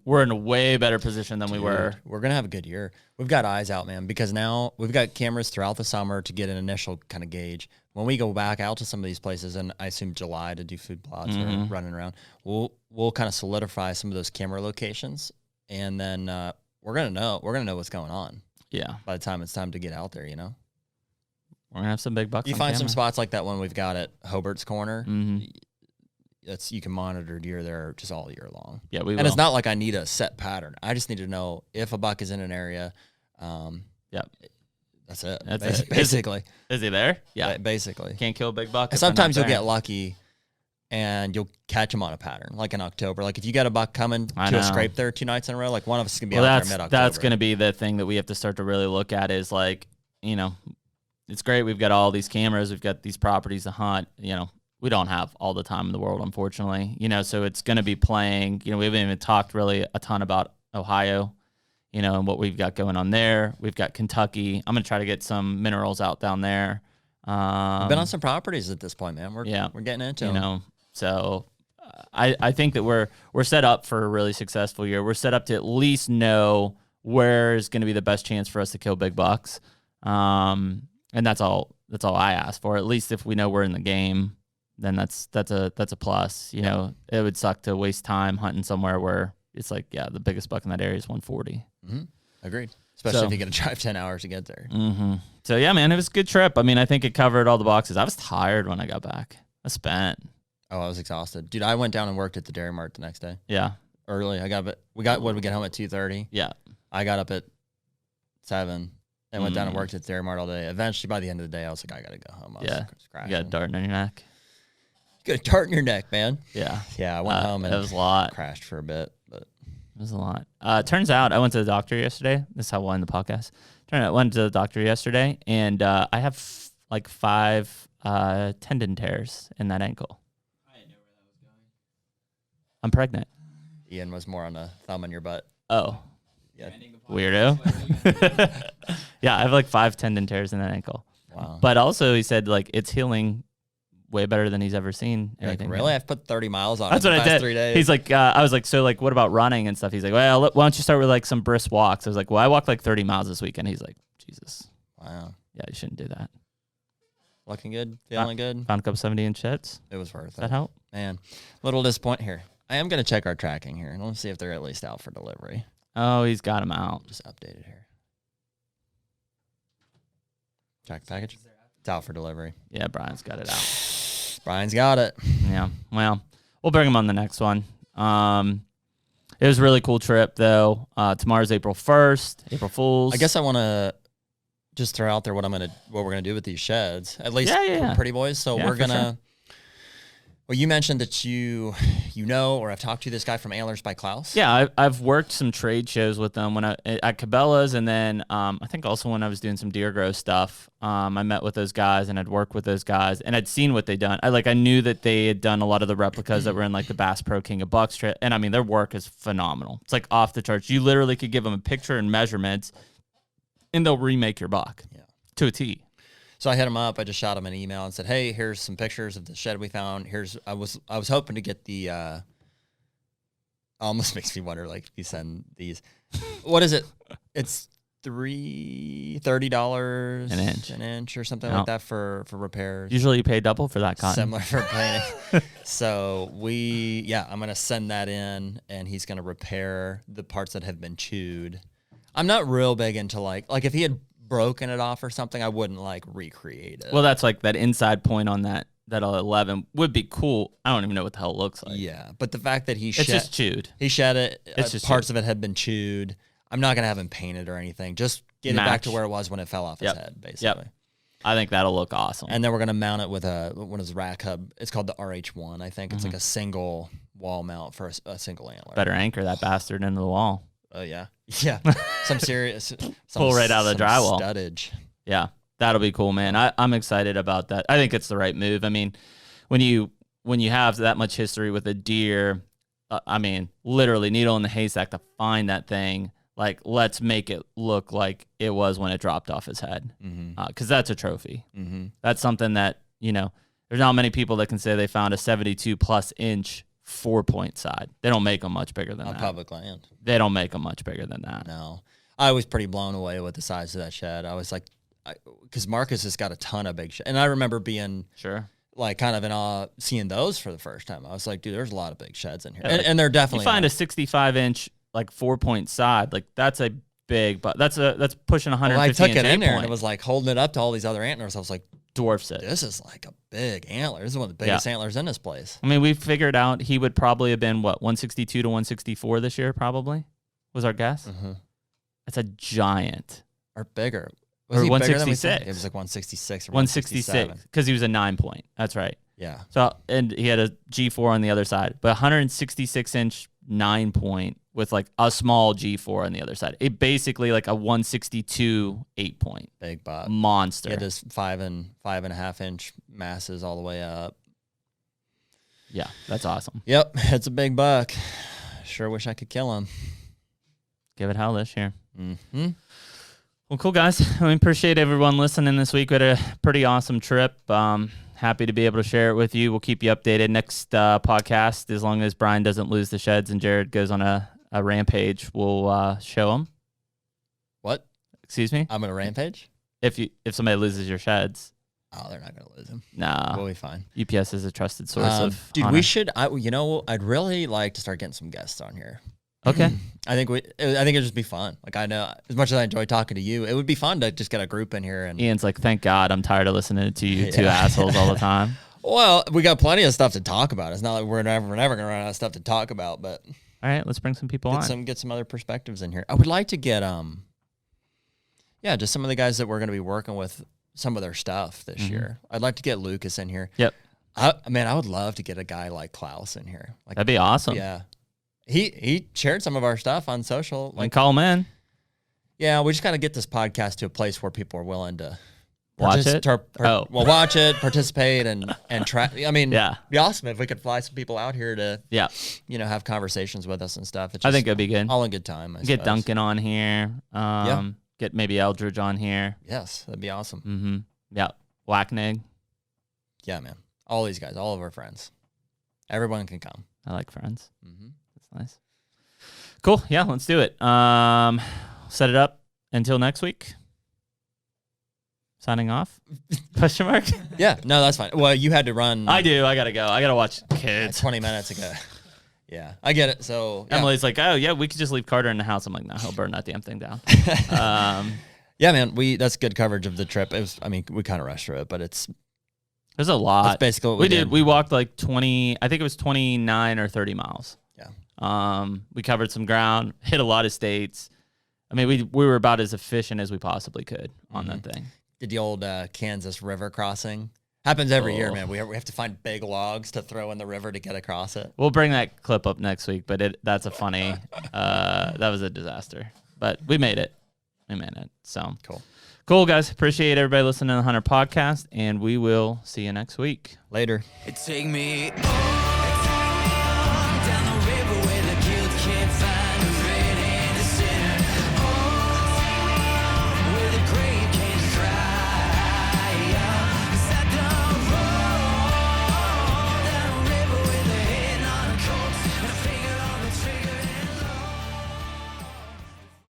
We're in a way better position than we were. We're going to have a good year. We've got eyes out, man, because now we've got cameras throughout the summer to get an initial kind of gauge. When we go back out to some of these places, and I assume July to do food plots or running around, we'll kind of solidify some of those camera locations, and then we're gonna know what's going on. Yeah. By the time it's time to get out there, We're gonna have some big bucks. You on find camera. some spots like that one we've got at Hobart's Corner. You can monitor deer there just all year long. Yeah, we will. And it's not like I need a set pattern. I just need to know if a buck is in an area. That's it. Basically. Is he there? Yeah. Basically. Can't kill a big buck. And sometimes you'll get lucky and you'll catch them on a pattern, like in October. Like if you got a buck coming to a scrape there 2 nights in a row, like one of us can be out there mid-October. That's going to be the thing that we have to start to really look at is like, it's great. We've got all these cameras. We've got these properties to hunt. We don't have all the time in the world, unfortunately. So it's going to be playing. We haven't even talked really a ton about Ohio, and what we've got going on there. We've got Kentucky. I'm going to try to get some minerals out down there. We've been on some properties at this point, man. We're getting into them. So I think that we're set up for a really successful year. We're set up to at least know where is going to be the best chance for us to kill big bucks. And that's all I ask for. At least if we know we're in the game, then that's a plus. It would suck to waste time hunting somewhere where it's like, the biggest buck in that area is 140. Agreed. Especially if you got to drive 10 hours to get there. So yeah, man, it was a good trip. I mean, I think it covered all the boxes. I was tired when I got back. I spent. Oh, I was exhausted, dude. I went down and worked at the Dairy Mart the next day. Yeah, early. We get home at 2:30. Yeah, I got up at 7 and went down and worked at the Dairy Mart all day. Eventually, by the end of the day, I was like, I gotta go home. You got a dart in your neck. You got a dart in your neck, man. Yeah, I went home and it was a lot. Crashed for a bit, but it was a lot. Turns out I went to the doctor yesterday. This is how we'll end the podcast. I went to the doctor yesterday, and I have like 5 tendon tears in that ankle. I didn't know where that was going. I'm pregnant. Ian was more on a thumb in your butt. Oh. Yeah. Weirdo. Yeah, I have like 5 tendon tears in that ankle. Wow. But also he said like it's healing way better than he's ever seen anything. Like, really? I've put 30 miles on That's it what the I past did. 3 days. He's like, I was like, so like, what about running and stuff? He's like, well, why don't you start with like some brisk walks? I was like, well, I walked like 30 miles this weekend. He's like, Jesus. Wow. Yeah, you shouldn't do that. Looking good? Feeling good? Found a couple 70-inch sheds. It was worth it. That help? Man, little disappoint here. I am going to check our tracking here. I want to see if they're at least out for delivery. Oh, he's got them out. Just updated here. Track package? It's out for delivery. Yeah, Brian's got it out. Brian's got it. Yeah. Well, we'll bring him on the next one. It was a really cool trip, though. Tomorrow's April 1st, April Fool's. I guess I want to just throw out there what we're gonna do with these sheds, at least for Pretty Boys. So we're gonna. Well, you mentioned that you or I've talked to this guy from Antlers by Klaus. Yeah, I've worked some trade shows with them at Cabela's, and then I think also when I was doing some deer grow stuff, I met with those guys and I'd worked with those guys and I'd seen what they'd done. I knew that they had done a lot of the replicas that were in like the Bass Pro King of Bucks trip, and I mean their work is phenomenal. It's like off the charts. You literally could give them a picture and measurements, and they'll remake your buck to a T. So I hit him up. I just shot him an email and said, "Hey, here's some pictures of the shed we found. I was hoping to get the. Almost makes me wonder, like, if you send these, what is it? It's $30 an inch or something like that for repairs. Usually you pay double for that cotton. Similar for painting. So I'm gonna send that in, and he's gonna repair the parts that have been chewed. I'm not real big into like if he had broken it off or something, I wouldn't like recreate it. Well, that's like that inside point on that 11 would be cool. I don't even know what the hell it looks like. Yeah, but the fact that it's just chewed. He shed it. It's just parts chewed. of it had been chewed. I'm not gonna have him painted or anything. Just get it back to where it was when it fell off his head, basically. Yep. I think that'll look awesome. And then we're gonna mount it with one of his rack hub. It's called the RH1. I think it's like a single wall mount for a single antler. Better anchor that bastard into the wall. Oh yeah. Some serious pull right out of the drywall. Studdage. Yeah, that'll be cool, man. I'm excited about that. I think it's the right move. I mean, when you have that much history with a deer, I mean, literally needle in the haystack to find that thing. Like, let's make it look like it was when it dropped off his head, because that's a trophy. That's something that there's not many people that can say they found a 72+ inch 4-point side. They don't make them much bigger than On that. public land. They don't make them much bigger than that. No. I was pretty blown away with the size of that shed. I was like, because Marcus has got a ton of big sheds. And I remember being like kind of in awe seeing those for the first time. I was like, dude, there's a lot of big sheds in here. Yeah, and they're definitely. You find a 65-inch, like 4-point side, like that's a big, but that's pushing 150 I took inch it in there point. and it was like holding it up to all these other antlers. I was like, dwarfs it. This is like a big antler. This is one of the biggest antlers in this place. I mean, we figured out he would probably have been, 162 to 164 this year, probably, was our guess. Mm-hmm. That's a giant. Or bigger. Was he 166? It was like 166 or 166, because he was a 9-point. That's right. Yeah. So, and he had a G4 on the other side, but 166-inch 9-point with like a small G4 on the other side. It basically like a 162 8-point. Big buck. Monster. Yeah, just 5.5 inch masses all the way up. Yeah, that's awesome. Yep, it's a big buck. Sure wish I could kill him. Give it hell this year. Mm-hmm. Well, cool, guys. I appreciate everyone listening this week. We had a pretty awesome trip. Happy to be able to share it with you. We'll keep you updated next podcast. As long as Brian doesn't lose the sheds and Jared goes on a rampage, we'll show him. What? Excuse me? I'm going to rampage? If somebody loses your sheds. Oh, they're not going to lose them. Nah. We'll be fine. UPS is a trusted source of dude, honor. we should, I'd really like to start getting some guests on here. Okay. I think it'd just be fun. Like, I know, as much as I enjoy talking to you, it would be fun to just get a group in here. And Ian's like, thank God, I'm tired of listening to you two assholes all the time. Well, we got plenty of stuff to talk about. It's not like we're never going to run out of stuff to talk about, but all right, let's bring some people on. Get some other perspectives in here. I would like to get, just some of the guys that we're going to be working with, some of their stuff this year. I'd like to get Lucas in here. Yep. I would love to get a guy like Klaus in here. Like, that'd be awesome. Yeah. He shared some of our stuff on social. Like, call him in. Yeah, we just got to get this podcast to a place where people are willing to watch it. Watch it, participate, and try. I mean, it'd be awesome if we could fly some people out here to, have conversations with us and stuff. I think it'd be good. All in good time. Get Duncan on here. Get maybe Eldridge on here. Yes, that'd be awesome. Mm-hmm. Yeah, Wacknig. Yeah, man. All these guys, all of our friends, everyone can come. I like friends. Mm-hmm. Nice. Cool. Yeah, let's do it. Set it up until next week. Signing off? Question mark? Yeah, no, that's fine. Well, you had to run. I do. I got to go. I got to watch kids. 20 minutes ago. Yeah, I get it. So Emily's like, oh, yeah, we could just leave Carter in the house. I'm like, no, he'll burn that damn thing down. Yeah, man, that's good coverage of the trip. It was, we kind of rushed through it, but there's a lot. That's basically what we did. We walked like 20, I think it was 29 or 30 miles. Yeah. We covered some ground, hit a lot of states. I mean, we were about as efficient as we possibly could on that thing. Did the old Kansas River crossing. Happens every year, man. We have to find big logs to throw in the river to get across it. We'll bring that clip up next week, but that's a funny, that was a disaster. But we made it. So cool, guys. Appreciate everybody listening to the Hunter podcast, and we will see you next week. Later. Take me